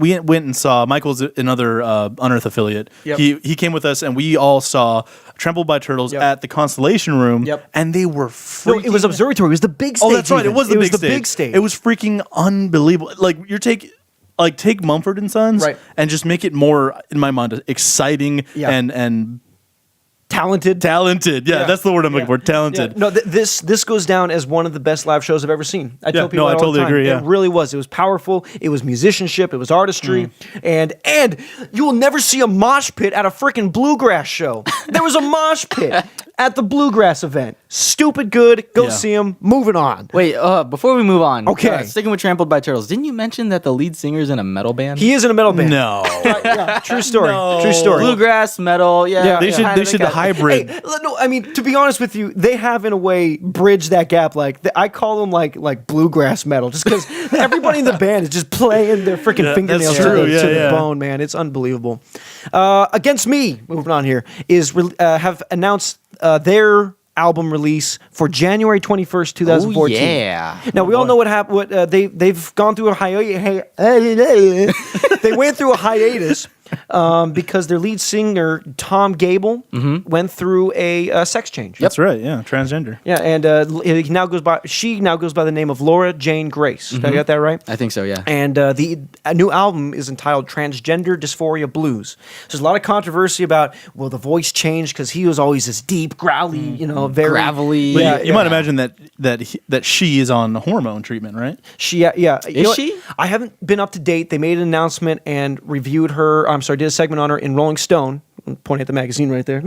and saw. Michael's another Unearth affiliate. Yep. He came with us, and we all saw Trampled by Turtles Yep. at the Constellation Room. Yep. And they were No, freaking. it was Observatory. It was the big stage. Oh, that's right. even. It was the big stage. stage. It was freaking unbelievable. Like take Mumford and Sons, Right. and just make it more, in my mind, exciting Yeah. and talented. Yeah, Yeah. that's the word I'm looking for. Talented. Yeah. No, this goes down as one of the best live shows I've ever seen. I tell people no, I that all totally the time. agree, yeah. It really was. It was powerful. It was musicianship. It was artistry. And you will never see a mosh pit at a freaking bluegrass show. There was a mosh pit at the bluegrass event. Stupid good. Go Yeah. see them. Moving on. Wait, before we move on, Okay. sticking with Trampled by Turtles, didn't you mention that the lead singer's in a metal band? He is in a metal band. No. Yeah, true story. No. True story. Bluegrass, metal, yeah. They should hybrid. Hey, no, I mean, to be honest with you, they have in a way bridged that gap. I call them like bluegrass metal, just because everybody in the band is just playing their freaking Yeah, fingernails that's true. to Yeah, the yeah. bone, man. It's unbelievable. Against Me, moving on here, have announced their album release for January 21st, 2014. Oh, yeah. Now we all know what happened. They've gone through a hiatus. They went through a hiatus because their lead singer Tom Gable went through a sex change. That's right. Yeah, transgender. Yeah, and she now goes by the name of Laura Jane Grace. Did I get that right? I think so, yeah. And a new album is entitled Transgender Dysphoria Blues. So there's a lot of controversy about, well, the voice changed because he was always this deep, growly, very Gravelly. But Yeah, you might imagine that she is on hormone treatment, right? She, yeah. You Is know what? she? I haven't been up to date. They made an announcement and reviewed her. Did a segment on her in Rolling Stone. I'm pointing at the magazine right there.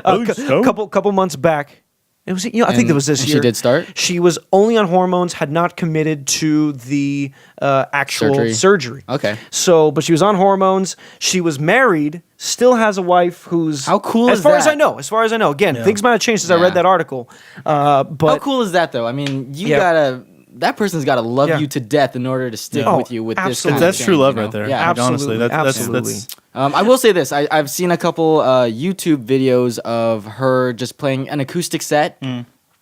Rolling Stone? Couple months back. It was, I think And- it was this and year. she did start? She was only on hormones, had not committed to the actual surgery. Okay. So, but she was on hormones. She was married. Still has a wife who's How cool as is far as that? I know. Again, things might have changed since I Yeah. read that article. But How cool is that, though? I mean, that person's got to love Yeah. you to death in order to stick Oh, with you with this absolutely. kind of That's thing, true love you know? right there. Yeah. Like, honestly, Absolutely. that's I will say this. I've seen a couple YouTube videos of her just playing an acoustic set.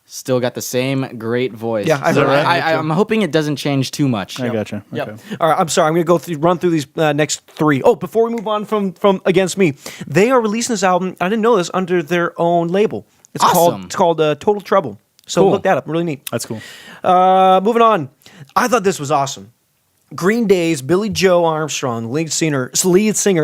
Still got the same great voice. Yeah, I So heard that. I'm hoping it doesn't change too much. I gotcha. Yep. Okay. All right. I'm sorry. I'm going to run through these next three. Oh, before we move on from Against Me, they are releasing this album. I didn't know this, under their own label. It's Awesome. called Total Trouble. So Cool. look that up. Really neat. That's cool. Moving on. I thought this was awesome. Green Day's Billy Joe Armstrong, lead singer,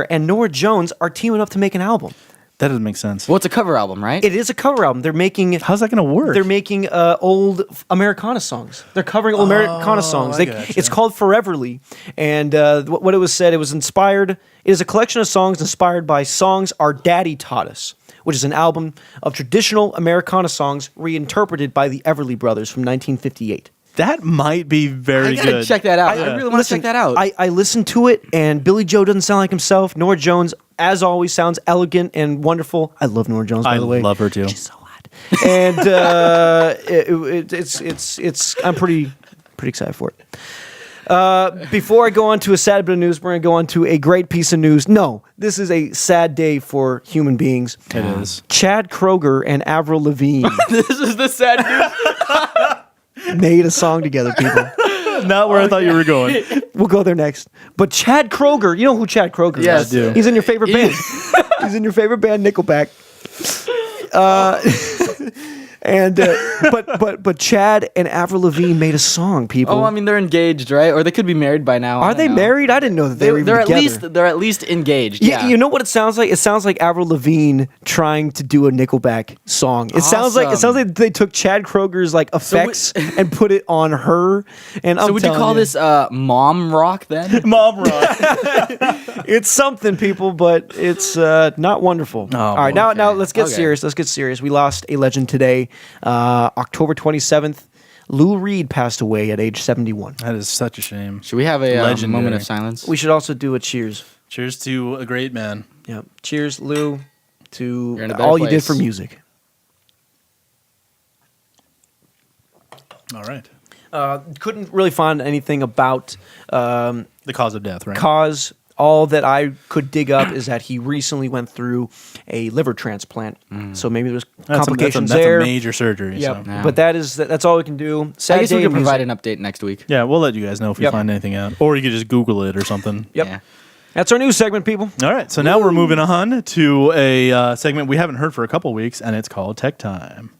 and Norah Jones are teaming up to make an album. That doesn't make sense. Well, it's a cover album, right? It is a cover album. They're making. How's that going to work? They're making old Americana songs. They're covering old Americana songs. I gotcha. It's called Foreverly, and what it was said, it was inspired. It is a collection of songs inspired by songs Our Daddy Taught Us, which is an album of traditional Americana songs reinterpreted by the Everly Brothers from 1958. That might be very I gotta good. check that out. I Yeah. really want to check that out. I listened to it, and Billy Joe doesn't sound like himself. Norah Jones, as always, sounds elegant and wonderful. I love Norah Jones, by I the way. love her too. She's so hot. And it's I'm pretty excited for it. Before I go on to a sad bit of news, we're going to go on to a great piece of news. No, this is a sad day for human beings. It is. Chad Kroeger and Avril Lavigne This is the sad news. made a song together, people. Not where I thought you were going. We'll go there next. But Chad Kroeger, you know who Chad Kroeger Yes. is? I do. He's in your favorite band. He's in your favorite band, Nickelback. And but Chad and Avril Lavigne made a song. People, Oh, I mean, they're engaged, right? Or they could be married by now. I are don't they know. married? I didn't know that they were even They're at together. least engaged. Yeah, Yeah. you know what it sounds like? It sounds like Avril Lavigne trying to do a Nickelback song. It sounds like Awesome. they took Chad Kroger's like effects and put it on her. And So I'm would you telling call this mom rock then? Mom rock. It's something, people, but it's not wonderful. All right, now let's get Okay. serious. Let's get serious. We lost a legend today, October 27th. Lou Reed passed away at age 71. That is such a shame. Should we have a Legendary. moment of silence? We should also do a cheers. Cheers to a great man. Yeah, cheers, Lou, to You're in a better all you did place. for music. All right. Couldn't really find anything about The cause of death, right? cause. All that I could dig up is that he recently went through a liver transplant. So maybe there's complications that's there. a major surgery. Yeah, So. Yeah. but that's all we can do. Sad I guess day we in could provide music. an update next week. Yeah, we'll let you guys know if we Yep. find anything out. Or you could just Google it or something. Yep. Yeah. That's our news segment, people. All right, so now we're moving on to a segment we haven't heard for a couple weeks, and it's called Tech Time.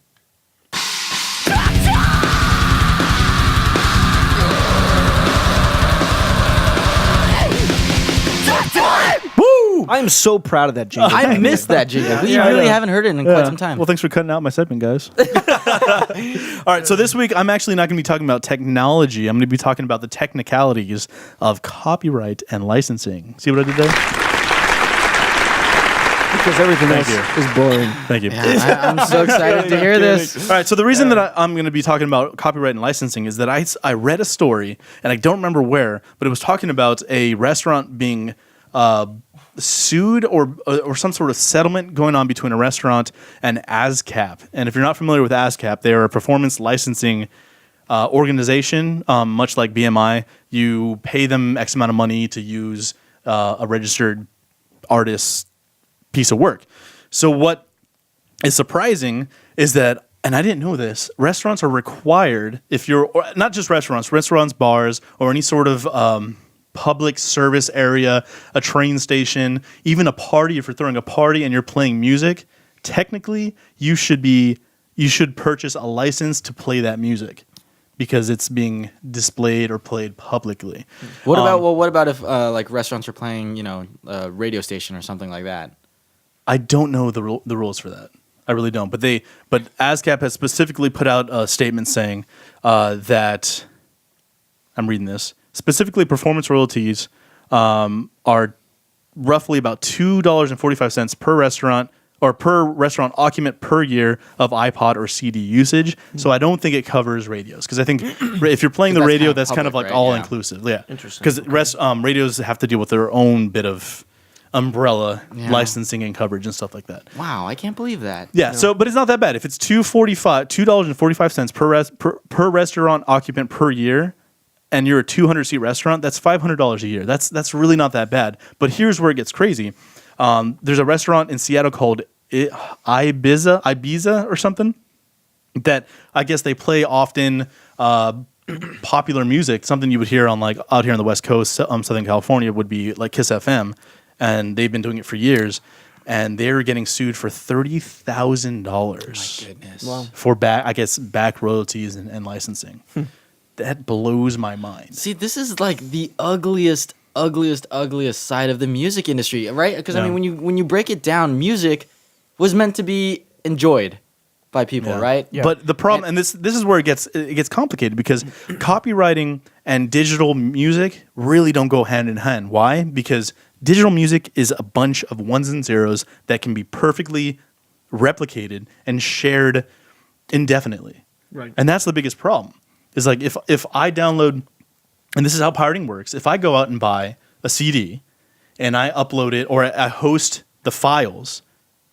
Woo! I am so proud of that jingle. I missed that jingle. We Yeah, I really know. haven't heard it in quite some time. Well, thanks for cutting out my segment, guys. All right, so this week I'm actually not going to be talking about technology. I'm going to be talking about the technicalities of copyright and licensing. See what I did there? Because everything Thank else you. is boring. Thank you. I'm so excited to hear this. All right, so the reason that I'm going to be talking about copyright and licensing is that I read a story, and I don't remember where, but it was talking about a restaurant being sued or some sort of settlement going on between a restaurant and ASCAP. And if you're not familiar with ASCAP, they are a performance licensing organization, much like BMI. You pay them X amount of money to use a registered artist's piece of work. So what is surprising is that, and I didn't know this, restaurants are required, if you're, or not just restaurants, bars, or any sort of public service area, a train station, even a party, if you're throwing a party and you're playing music, technically you should purchase a license to play that music because it's being displayed or played publicly. What about if like restaurants are playing, a radio station or something like that? I don't know the rules for that. I really don't. But ASCAP has specifically put out a statement saying that, I'm reading this, specifically performance royalties are roughly about $2.45 per restaurant or per restaurant occupant per year of iPod or CD usage. So I don't think it covers radios because I think if you're playing the That's radio, kind of that's kind of public, like right? all Yeah. inclusive. Yeah, Interesting. Because radios have to deal with their own bit of umbrella Yeah. licensing and coverage and stuff like that. Wow, I can't believe that. Yeah, so but it's not that bad. If it's $2.45 per restaurant occupant per year, and you're a 200-seat restaurant, that's $500 a year. That's really not that bad. But here's where it gets crazy. There's a restaurant in Seattle called Ibiza or something that I guess they play often popular music, something you would hear on like out here on the West Coast, Southern California would be like Kiss FM, and they've been doing it for years, and they're getting sued for $30,000 Goodness. Wow. for back royalties and licensing. That blows my mind. See, this is like the ugliest side of the music industry, right? Because I Yeah. mean, when you break it down, music was meant to be enjoyed by people, Yeah. right? But the problem, and this is where it gets complicated because copywriting and digital music really don't go hand in hand. Why? Because digital music is a bunch of ones and zeros that can be perfectly replicated and shared indefinitely. Right. And that's the biggest problem. Is like if I download, and this is how pirating works. If I go out and buy a CD and I upload it or I host the files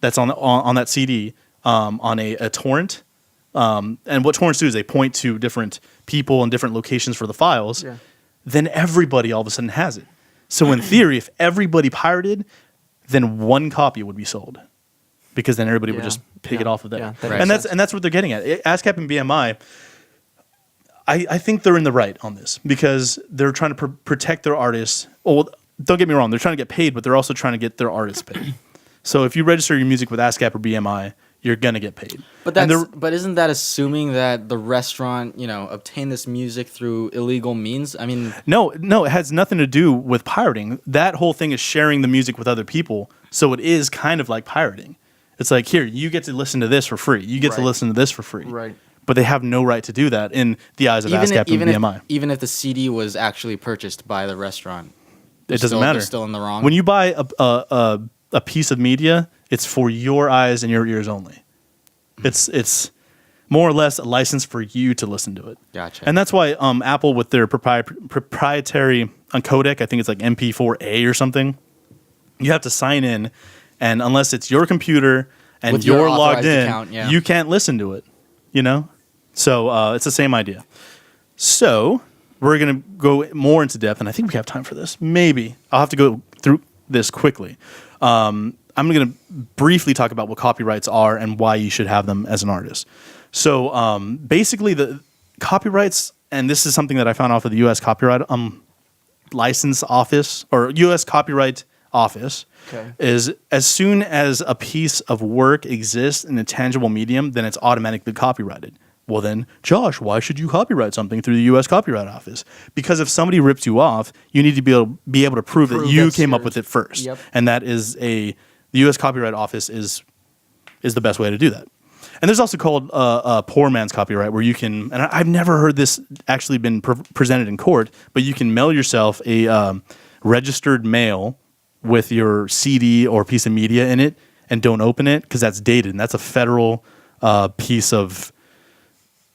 that's on that CD on a torrent, and what torrents do is they point to different people and different locations for the files, Yeah. then everybody all of a sudden has it. So in theory, if everybody pirated, then one copy would be sold because then everybody would Yeah. just pick Yeah. it off of that. Yeah, that makes and sense. that's what they're getting at. ASCAP and BMI, I think they're in the right on this because they're trying to protect their artists. Well, don't get me wrong, they're trying to get paid, but they're also trying to get their artists paid. So if you register your music with ASCAP or BMI, you're gonna get paid. But but isn't that assuming that the restaurant, obtained this music through illegal means? I mean, no, it has nothing to do with pirating. That whole thing is sharing the music with other people, so it is kind of like pirating. It's like, here, you get to listen to this for free. You get to listen to this for free. Right. But they have no right to do that in the eyes of ASCAP and BMI. Even if the CD was actually purchased by the restaurant, It doesn't matter. They're still in the wrong. When you buy a piece of media, it's for your eyes and your ears only. It's more or less a license for you to listen to it. Gotcha. And that's why Apple, with their proprietary codec, I think it's like MP4A or something, you have to sign in, and unless it's your computer and With your you're logged in, account, yeah. you can't listen to it. So it's the same idea. So we're going to go more into depth, and I think we have time for this. Maybe. I'll have to go through this quickly. I'm going to briefly talk about what copyrights are and why you should have them as an artist. So basically, the copyrights, and this is something that I found off of the U.S. Copyright License Office, or U.S. Copyright Office, is as soon as a piece of work exists in a tangible medium, then it's automatically copyrighted. Well then, Josh, why should you copyright something through the U.S. Copyright Office? Because if somebody rips you off, you need to be able to prove that you came up with it first. Yep. And that is the U.S. Copyright Office is the best way to do that. And there's also called poor man's copyright, where you can, and I've never heard this actually been presented in court, but you can mail yourself a registered mail with your CD or piece of media in it, and don't open it because that's dated, and that's a federal piece of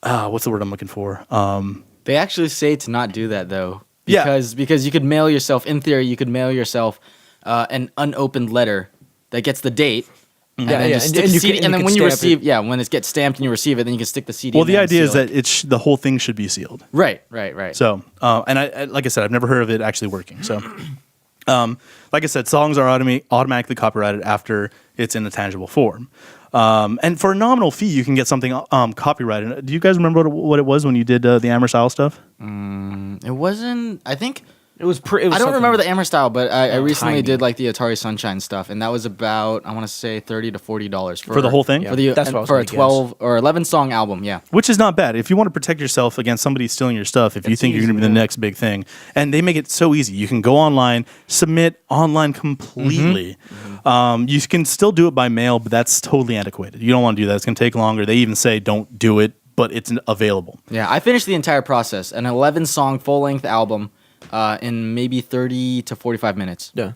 what's the word I'm looking for? They actually say to not do that though, Yeah. because you could mail yourself. In theory, you could mail yourself an unopened letter that gets the date. And then just stick the CD, and then when you receive, when it gets stamped and you receive it, then you can stick the CD. Well, in the there and idea is seal that it. the whole thing should be sealed. Right. So, and I like I said, I've never heard of it actually working. So, like I said, songs are automatically copyrighted after it's in a tangible form. And for a nominal fee, you can get something copyrighted. Do you guys remember what it was when you did the Amherst Isle stuff? It wasn't. I think It was I don't remember the Amherst style, but I recently tiny. did like the Atari Sunshine stuff, and that was about, I want to say, $30 to $40 For the whole thing? Yeah. For the That's what I was for a gonna 12 or 11 song album. Yeah. Which is not bad. If you want to protect yourself against somebody stealing your stuff, if you think you're going to be the next big thing, and they make it so easy. You can go online, submit online completely. You can still do it by mail, but that's totally antiquated. You don't want to do that. It's going to take longer. They even say don't do it, but it's available. Yeah, I finished the entire process, an 11 song full length album, in maybe 30 to 45 minutes. Yeah.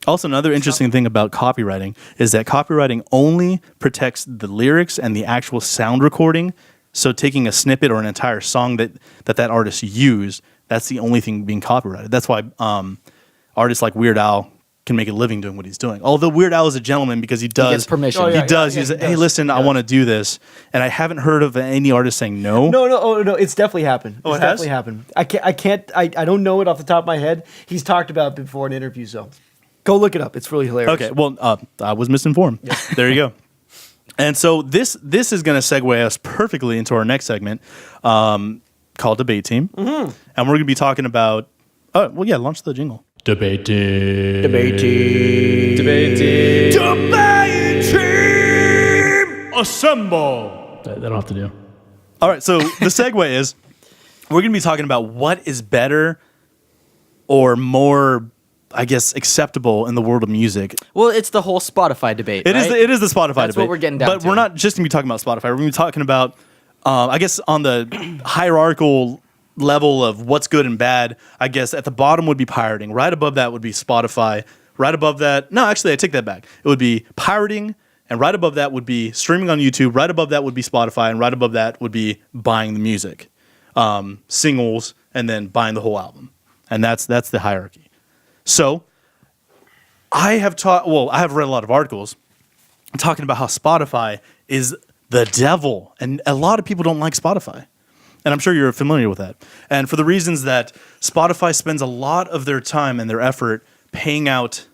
Also, another interesting thing about copywriting is that copywriting only protects the lyrics and the actual sound recording. So taking a snippet or an entire song that artist used, that's the only thing being copyrighted. That's why artists like Weird Al can make a living doing what he's doing. Although Weird Al is a gentleman because he does gets permission. Oh, yeah. He does. He's like, hey, listen, I want to do this, and I haven't heard of any artist saying no. No, it's definitely happened. Oh, It's it has? definitely happened. I don't know it off the top of my head. He's talked about it before in interviews, so go look it up. It's really hilarious. Okay, well, I was misinformed. There you go. And so this is going to segue us perfectly into our next segment called Debate Team. And we're going to be talking about, launch the jingle. Debate Team. Assemble. That I'll have to do. All right, so the segue is we're going to be talking about what is better or more, I guess, acceptable in the world of music. Well, it's the whole Spotify debate. It right? is the Spotify That's debate. what we're getting down But to. we're not just going to be talking about Spotify. We're going to be talking about, I guess, on the hierarchical level of what's good and bad. I guess at the bottom would be pirating. Right above that would be Spotify. Right above that, no, actually, I take that back. It would be pirating, and right above that would be streaming on YouTube. Right above that would be Spotify, and right above that would be buying the music, singles, and then buying the whole album. And that's the hierarchy. So I have read a lot of articles talking about how Spotify is the devil, and a lot of people don't like Spotify. And I'm sure you're familiar with that. And for the reasons that Spotify spends a lot of their time and their effort paying out,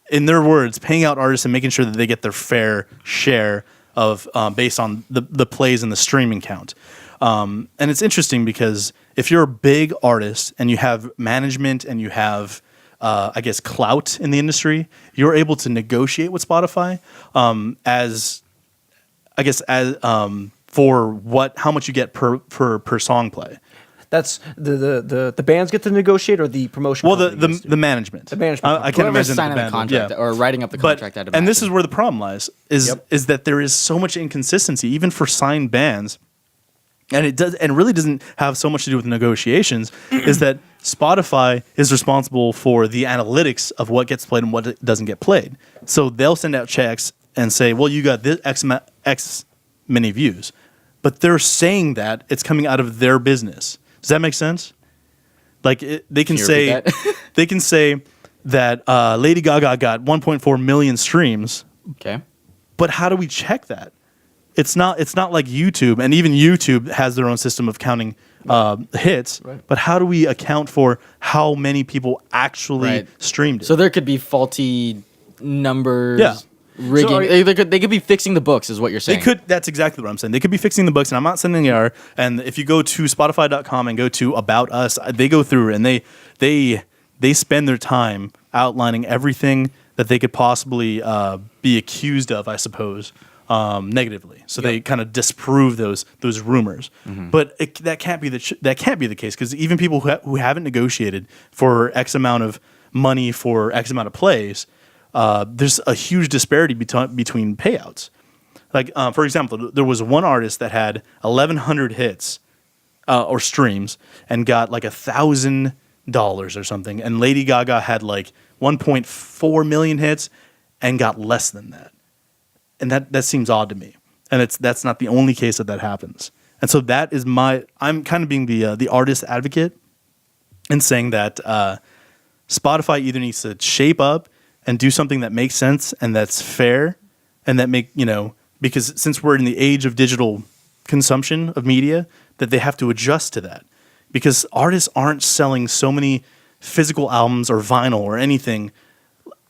in their words, paying out artists and making sure that they get their fair share of based on the plays and the streaming count. And it's interesting because if you're a big artist and you have management and you have, I guess, clout in the industry, you're able to negotiate with Spotify as I guess as for how much you get per song play. That's the bands get to negotiate, or the promotion. Well, company gets to? the management. The management. I can't Whoever's imagine signing the band- contract yeah. or writing up the contract. I'd And this imagine. is where the problem lies: is Yep. is that there is so much inconsistency, even for signed bands, and it really doesn't have so much to do with negotiations. Is that Spotify is responsible for the analytics of what gets played and what doesn't get played. So they'll send out checks and say, "Well, you got this X many views," but they're saying that it's coming out of their business. Does that make sense? Like they can you say repeat they can say that Lady Gaga got 1.4 million streams, Okay. but how do we check that? It's not like YouTube, and even YouTube has their own system of counting hits. Right. But how do we account for how many people actually Right. streamed it? So there could be faulty numbers. Yeah. Rigging. So are They could be fixing the books, is what you're saying. They could. That's exactly what I'm saying. They could be fixing the books, and I'm not saying they are. And if you go to Spotify.com and go to About Us, they go through and they spend their time outlining everything that they could possibly be accused of, I suppose, negatively. So they kind of disprove those rumors. But that can't be the case, because even people who haven't negotiated for X amount of money for X amount of plays. There's a huge disparity between payouts. Like, for example, there was one artist that had 1,100 hits or streams and got like $1,000 or something, and Lady Gaga had like 1.4 million hits and got less than that. And that seems odd to me. And that's not the only case that happens. And so that is I'm kind of being the artist advocate and saying that Spotify either needs to shape up and do something that makes sense and that's fair, and that because since we're in the age of digital consumption of media, that they have to adjust to that, because artists aren't selling so many physical albums or vinyl or anything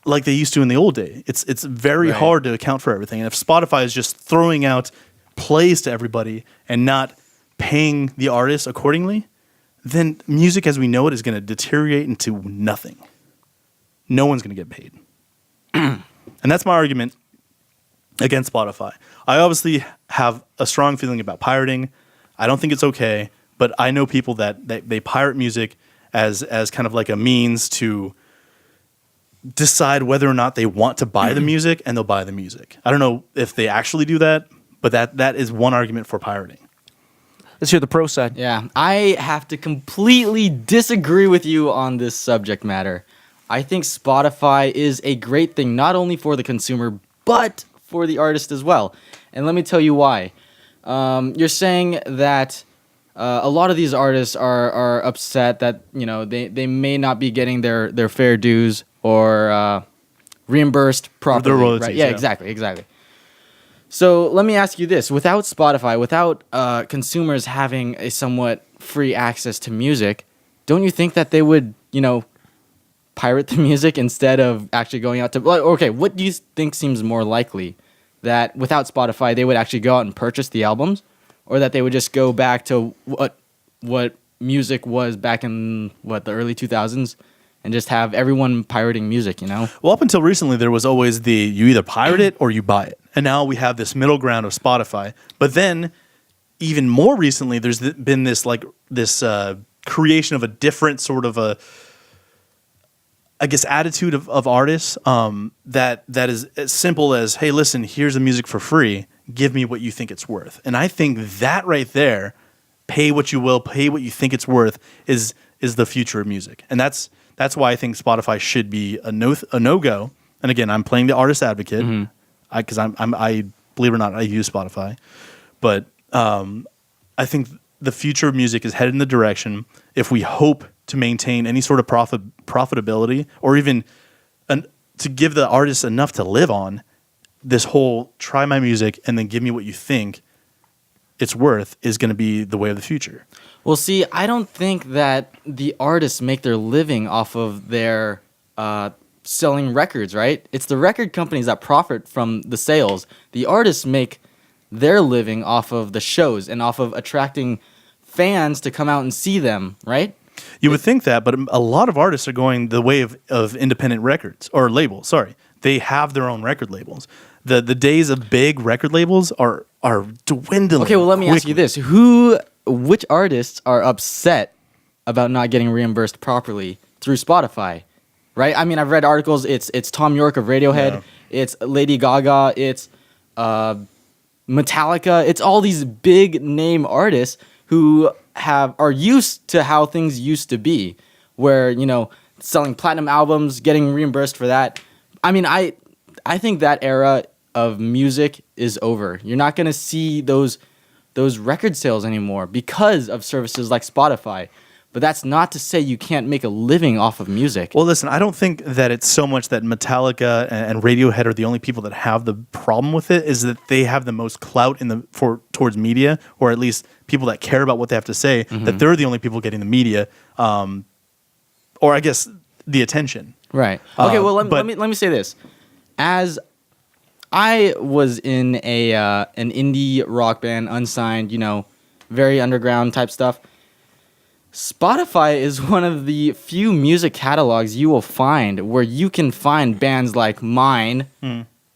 like they used to in the old day. It's very hard to account for everything. And if Spotify is just throwing out plays to everybody and not paying the artists accordingly, then music as we know it is going to deteriorate into nothing. No one's going to get paid. And that's my argument against Spotify. I obviously have a strong feeling about pirating. I don't think it's okay, but I know people that they pirate music as kind of like a means to decide whether or not they want to buy the music, and they'll buy the music. I don't know if they actually do that, but that is one argument for pirating. Let's hear the pro side. Yeah, I have to completely disagree with you on this subject matter. I think Spotify is a great thing, not only for the consumer, but for the artist as well. And let me tell you why. You're saying that a lot of these artists are upset that they may not be getting their fair dues or reimbursed properly. Their royalties, right? Yeah, yeah. exactly. So let me ask you this: without Spotify, without consumers having a somewhat free access to music, don't you think that they would, pirate the music instead of actually going out to? Okay, what do you think seems more likely? That without Spotify, they would actually go out and purchase the albums, or that they would just go back to what music was back in the early 2000s, and just have everyone pirating music? Well, up until recently, there was always you either pirate it or you buy it. And now we have this middle ground of Spotify. But then, even more recently, there's been this creation of a different sort of attitude of artists that is as simple as, hey, listen, here's the music for free. Give me what you think it's worth. And I think that right there, pay what you will, pay what you think it's worth, is the future of music. And that's why I think Spotify should be a no-go. And again, I'm playing the artist advocate because I believe it or not, I use Spotify. But I think the future of music is headed in the direction, if we hope to maintain any sort of profitability, or even to give the artists enough to live on, this whole try my music and then give me what you think it's worth is going to be the way of the future. Well, see, I don't think that the artists make their living off of their selling records, right? It's the record companies that profit from the sales. The artists make their living off of the shows and off of attracting fans to come out and see them, right? You would think that, but a lot of artists are going the way of independent records or labels. Sorry, they have their own record labels. The days of big record labels are are dwindling. Okay, well, let me ask you quickly. this: which artists are upset about not getting reimbursed properly through Spotify? Right? I mean, I've read articles. It's Tom York of Radiohead. Yeah. It's Lady Gaga. It's Metallica. It's all these big name artists who are used to how things used to be, where selling platinum albums, getting reimbursed for that. I mean, I think that era of music is over. You're not gonna see those record sales anymore because of services like Spotify. But that's not to say you can't make a living off of music. Well, listen, I don't think that it's so much that Metallica and Radiohead are the only people that have the problem with it. Is that they have the most clout towards media, or at least people that care about what they have to say. That they're the only people getting the media, or I guess the attention. Right. Okay. Well, let me say this. As I was in an indie rock band, unsigned, very underground type stuff. Spotify is one of the few music catalogs you will find where you can find bands like mine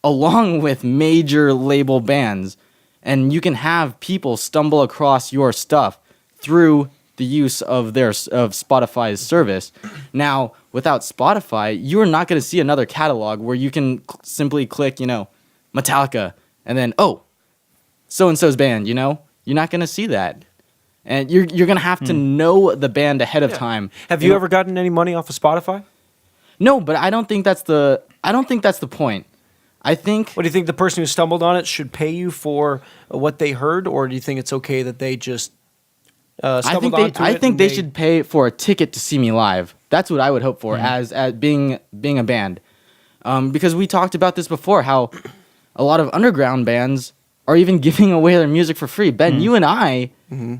along with major label bands, and you can have people stumble across your stuff through the use of Spotify's service. Now, without Spotify, you are not going to see another catalog where you can simply click, Metallica, and then so and so's band. You're not going to see that. And you're going to have to know the band ahead of time. Have you ever gotten any money off of Spotify? No, but I don't think that's the point. I think What do you think, the person who stumbled on it should pay you for what they heard, or do you think it's okay that they just stumbled onto it? I think they should pay for a ticket to see me live. That's what I would hope for as being a band. Because we talked about this before, how a lot of underground bands are even giving away their music for free. Ben, you and I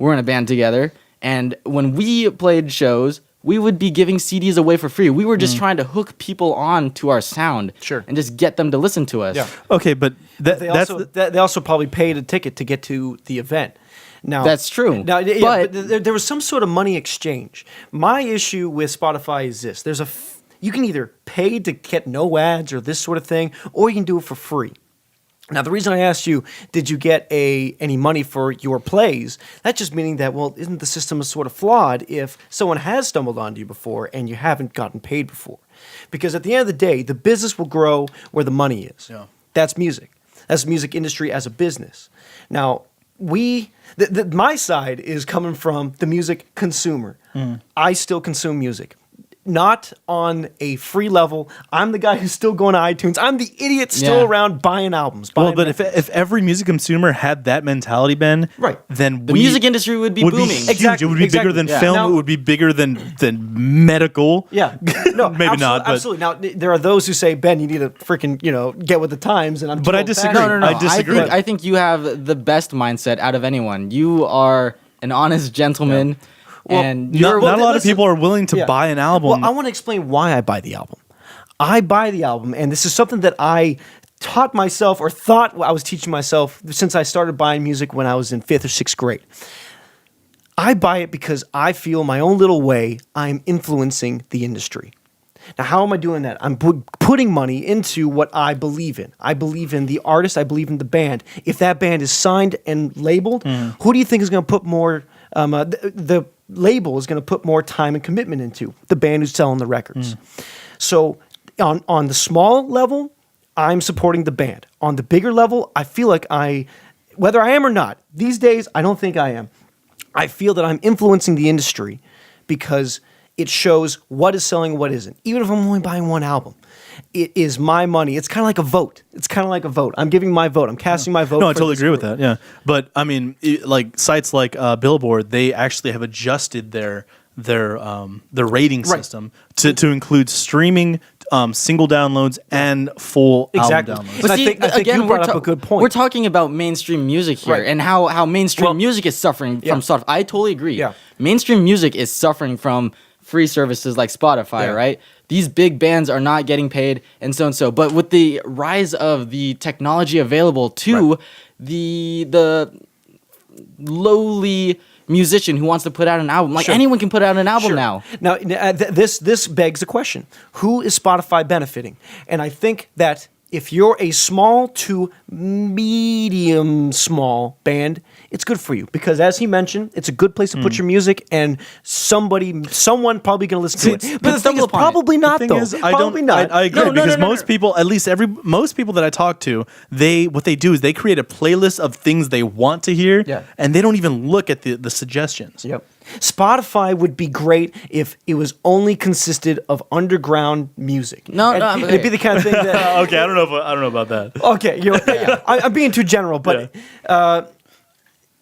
were in a band together, and when we played shows, we would be giving CDs away for free. We were just trying to hook people on to our sound, and just get them to listen to us. Yeah. Okay, but They also probably paid a ticket to get to the event. Now That's true. Now, But- but there was some sort of money exchange. My issue with Spotify is this: you can either pay to get no ads or this sort of thing, or you can do it for free. Now, the reason I asked you, did you get any money for your plays? That's just meaning that, well, isn't the system sort of flawed if someone has stumbled onto you before and you haven't gotten paid before? Because at the end of the day, the business will grow where the money is. Yeah. That's music. That's the music industry as a business. Now, my side is coming from the music consumer. I still consume music. Not on a free level. I'm the guy who's still going to iTunes. I'm the idiot still around buying albums. Well, but if every music consumer had that mentality, Ben, Right. then The music industry would be booming. huge. Exactly, It would be bigger than exactly. film. Now- It would be bigger than medical. Yeah, no, Maybe not, but- absolutely. Now there are those who say, Ben, you need to freaking get with the times, and I'm. But too I old-fashioned. disagree. No. I disagree. I think you have the best mindset out of anyone. You are an honest gentleman, and you're Not a lot of listen- people are willing to Yeah. buy an album. Well, I want to explain why I buy the album. I buy the album, and this is something that I taught myself, or thought I was teaching myself since I started buying music when I was in 5th or 6th grade. I buy it because I feel my own little way I'm influencing the industry. Now, how am I doing that? I'm putting money into what I believe in. I believe in the artist. I believe in the band. If that band is signed and labeled, who do you think is going to put more? The label is going to put more time and commitment into the band who's selling the records. So, on the small level, I'm supporting the band. On the bigger level, I feel like whether I am or not, these days I don't think I am. I feel that I'm influencing the industry because it shows what is selling and what isn't. Even if I'm only buying one album, it is my money. It's kind of like a vote. I'm giving my vote. I'm casting my vote. No, I for totally this agree with group. that. Yeah, but I mean, like sites like Billboard, they actually have adjusted their rating Right. system to include streaming, single downloads, and full Exactly. album downloads. But I think you brought up a good point. We're talking about mainstream music here, Right. and how mainstream Well, music is suffering yeah. from stuff. I totally agree. Yeah. Mainstream music is suffering from free services like Spotify, Yeah. right? These big bands are not getting paid, and so and so. But with the rise of the technology available to the lowly musician who wants to put out an album, like Sure. anyone can put out an album Sure. now. Now, this begs the question: who is Spotify benefiting? And I think that if you're a small to medium small band, it's good for you because, as he mentioned, it's a good place to put your music, and someone probably going to listen to it. But the thing is, probably not, though. Probably not. I agree because most people, at least most people that I talk to, what they do is they create a playlist of things they want to hear, and they don't even look at the suggestions. Yep. Spotify would be great if it was only consisted of underground music. It'd be the kind of thing that. Okay, I don't know about that. Okay, I'm being too general, but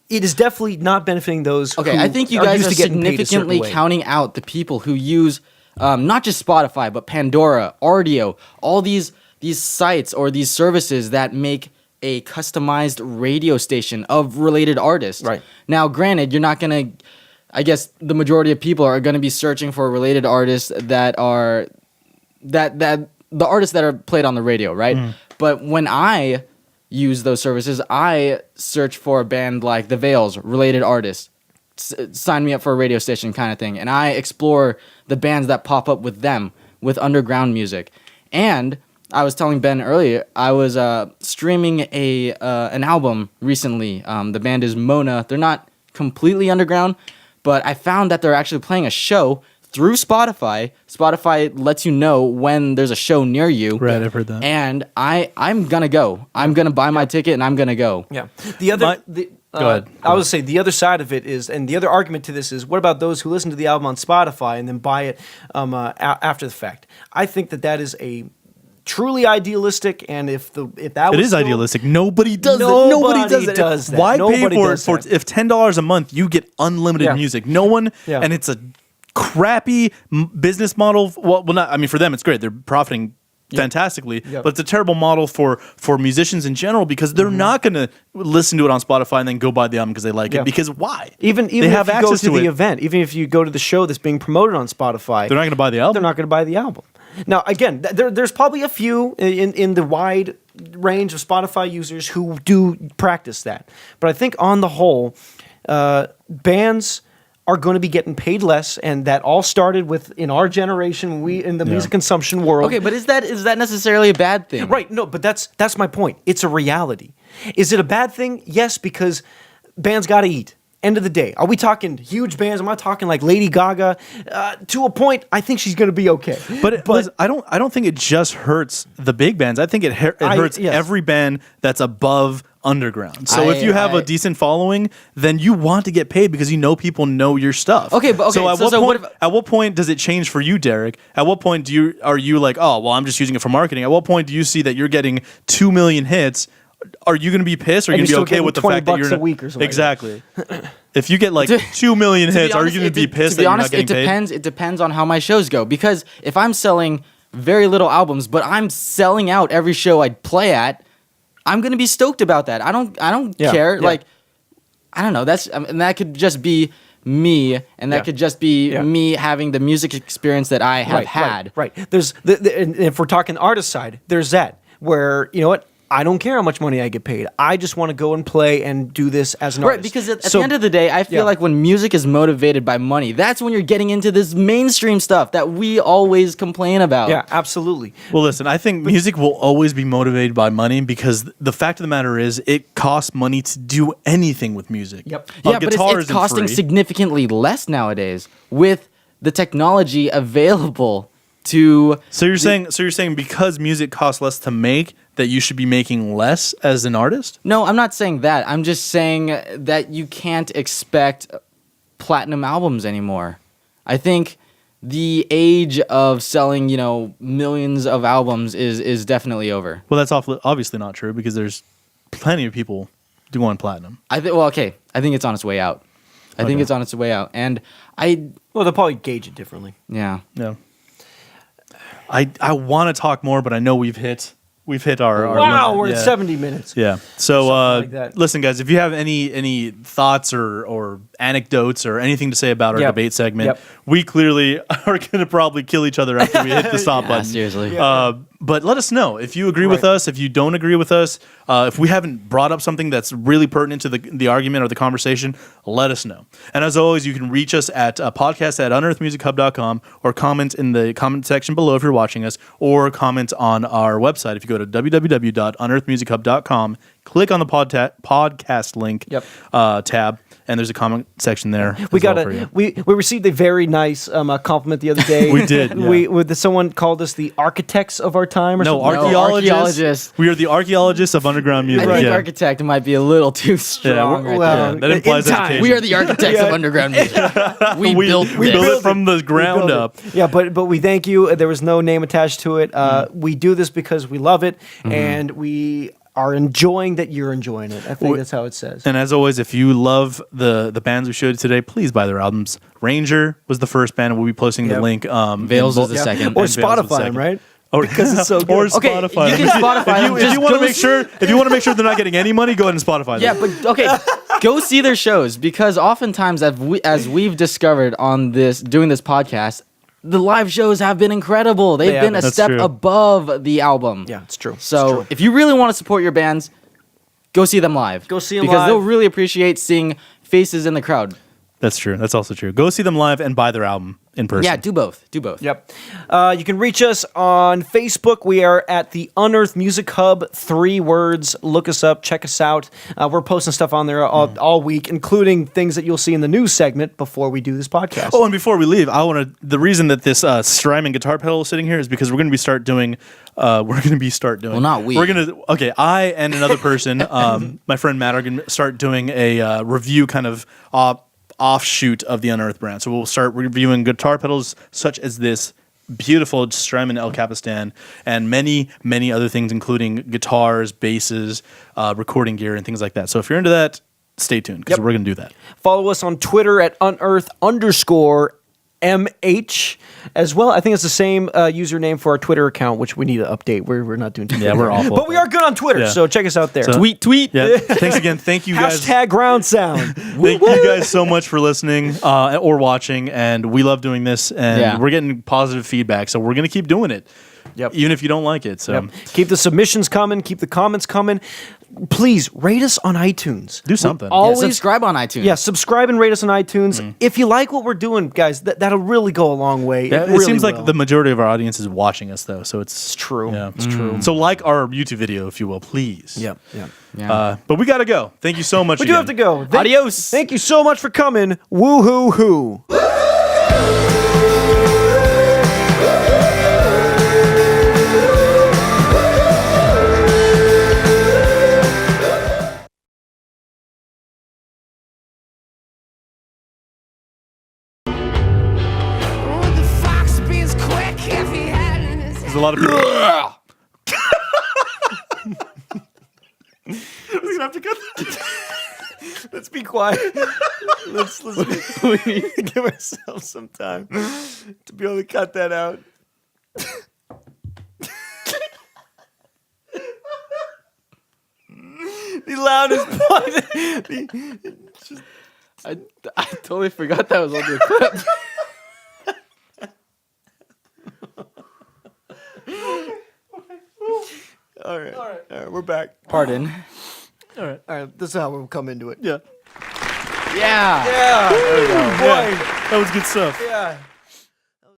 it is definitely not benefiting those. Okay, who I think you guys used are to getting paid a certain significantly way. counting out the people who use not just Spotify but Pandora, Rdio, all these sites or these services that make a customized radio station of related artists. Right. Now, granted, you're not gonna. I guess the majority of people are going to be searching for related artists that are the artists that are played on the radio, right? But when I use those services, I search for a band like the Veils, related artists, sign me up for a radio station kind of thing, and I explore the bands that pop up with them with underground music. And I was telling Ben earlier, I was streaming an album recently. The band is Mona. They're not completely underground, but I found that they're actually playing a show through Spotify. Spotify lets you know when there's a show near you. Right, I've heard that. And I'm gonna go. I'm gonna buy my ticket and I'm gonna go. Yeah. Go ahead. I would say the other side of it is, and the other argument to this is, what about those who listen to the album on Spotify and then buy it after the fact? I think that is a truly idealistic, and if that was it is still, idealistic. Nobody does Nobody it. does that. Why Nobody pay does for that. if $10 a month you get unlimited music? No one, and it's a crappy business model. Well, not. I mean, for them it's great. They're profiting fantastically, but it's a terrible model for musicians in general because they're not going to listen to it on Spotify and then go buy the album because they like it. Because why? Even they have if you access go to the it. event, even if you go to the show that's being promoted on Spotify, They're not going to buy the album. They're not going to buy the album. Now, again, there's probably a few in the wide range of Spotify users who do practice that. But I think on the whole, bands are going to be getting paid less, and that all started with, in our generation, we in the music consumption world. Okay, but is that necessarily a bad thing? Right, no, but that's my point. It's a reality. Is it a bad thing? Yes, because bands got to eat. End of the day, are we talking huge bands? Am I talking like Lady Gaga? To a point, I think she's going to be okay. But listen, I don't think it just hurts the big bands. I think it hurts every band that's above underground. So if you have a decent following, then you want to get paid because you know people know your stuff. Okay, but So at what point does it change for you, Derek? At what point are you like, oh well, I'm just using it for marketing? At what point do you see that you're getting 2 million hits? Are you going to be pissed, or are you going to be okay with the fact that you're $20 a week or something? Exactly? If you get like 2 million hits, are you going to be pissed that you're not getting paid? It depends on how my shows go. Because if I'm selling very little albums, but I'm selling out every show I play at, I'm going to be stoked about that. I don't care. Yeah. Like, I don't know. And that could just be me, and that could just be me having the music experience that I have had. Right. There's and if we're talking artist side, there's that where, you know what, I don't care how much money I get paid. I just want to go and play and do this as an artist. Right, because at the end of the day, I feel like when music is motivated by money, that's when you're getting into this mainstream stuff that we always complain about. Yeah, absolutely. Well, listen, I think music will always be motivated by money because the fact of the matter is it costs money to do anything with music. Yep. Yeah, but it's costing significantly less nowadays with the technology available to... So you're saying because music costs less to make, that you should be making less as an artist? No, I'm not saying that. I'm just saying that you can't expect platinum albums anymore. I think the age of selling, millions of albums is definitely over. Well, that's obviously not true because there's plenty of people doing platinum. I think it's on its way out. I think it's on its way out. And they'll probably gauge it differently. Yeah. Yeah. I want to talk more, but I know we've hit our wow, limit. we're at 70 minutes. Yeah. So like that. listen, guys, if you have any thoughts or anecdotes or anything to say about our debate segment, we clearly are going to probably kill each other after we hit the stop button. Seriously. But let us know if you agree with Right. us, if you don't agree with us, if we haven't brought up something that's really pertinent to the argument or the conversation, let us know. And as always, you can reach us at podcast@unearthmusichub.com or comment in the comment section below if you're watching us, or comment on our website. If you go to www.unearthmusichub.com, click on the podcast link tab, and there's a comment section there. We received a very nice compliment the other day. We did, yeah. Someone called us the architects of our time or No, something. archaeologists. We are the archaeologists of underground music. I think Yeah. architect might be a little too strong. Yeah, right well, there. that implies in time. education. We are the architects of underground music. We built we built this. it from the ground up. Yeah, but we thank you. There was no name attached to it. We do this because we love it, and we are enjoying that you're enjoying it. I think that's how it says. And as always, if you love the bands we showed today, please buy their albums. Ranger was the first band, and we'll be posting the link. Veils in was the second. Or and Veils was the Spotify, second. right? Or, Because it's so good. or Okay, Spotify. you can Spotify them. if Just you want to go make sure, if you want to make sure they're not getting any money, go ahead and Spotify them. Yeah, but okay, go see their shows, because oftentimes, as we've discovered on doing this podcast, the live shows have been incredible. They've They been have a been. step That's true. above the album. Yeah, it's true. So if you really want to support your bands, go see them live. Go see 'em because live. they'll really appreciate seeing faces in the crowd. That's true. That's also true. Go see them live and buy their album in person. Yeah, do both. Do both. Yep. You can reach us on Facebook. We are at the Unearthed Music Hub. 3 words. Look us up. Check us out. We're posting stuff on there all week, including things that you'll see in the news segment before we do this podcast. Oh, and before we leave, the reason that this Strymon guitar pedal is sitting here is because we're going to start doing. Well, not we. Okay, I and another person, my friend Matt, are going to start doing a review kind of offshoot of the Unearthed brand. So we'll start reviewing guitar pedals such as this beautiful Strymon El Capistan and many, many other things, including guitars, basses, recording gear, and things like that. So if you're into that, stay tuned, because we're going to do that. Follow us on Twitter at unearth_MH as well. I think it's the same username for our Twitter account, which we need to update. We're not doing too good. Yeah, we're awful. But we are good on Twitter, Yeah. so check us out there. So- Tweet. Yeah. Thanks again. Thank you guys. Hashtag ground sound. Thank you guys so much for listening or watching, and we love doing this, and we're getting positive feedback, so we're going to keep doing it, even if you don't like it. So Yep. Keep the submissions coming. Keep the comments coming. Please rate us on iTunes. do something. Always subscribe on iTunes. Yeah, subscribe and rate us on iTunes. If you like what we're doing, guys, that'll really go a long way. Yeah, it really seems like will. the majority of our audience is watching us, though, so it's true. Yeah, it's true. So like our YouTube video, if you will, please. Yep. But we got to go. Thank you so much. We do have to go. Adios. Thank you so much for coming. Woo hoo. Oh, the fox beats quick if he had in his There's a lot of people. We're gonna have to cut that. Let's be quiet. Let's give ourselves some time to be able to cut that out. The loudest point. I totally forgot that was on the clip. All right, we're back. Pardon. All right, this is how we'll come into it. Yeah. Yeah. Yeah. There we go. Boy. That was good stuff. Yeah.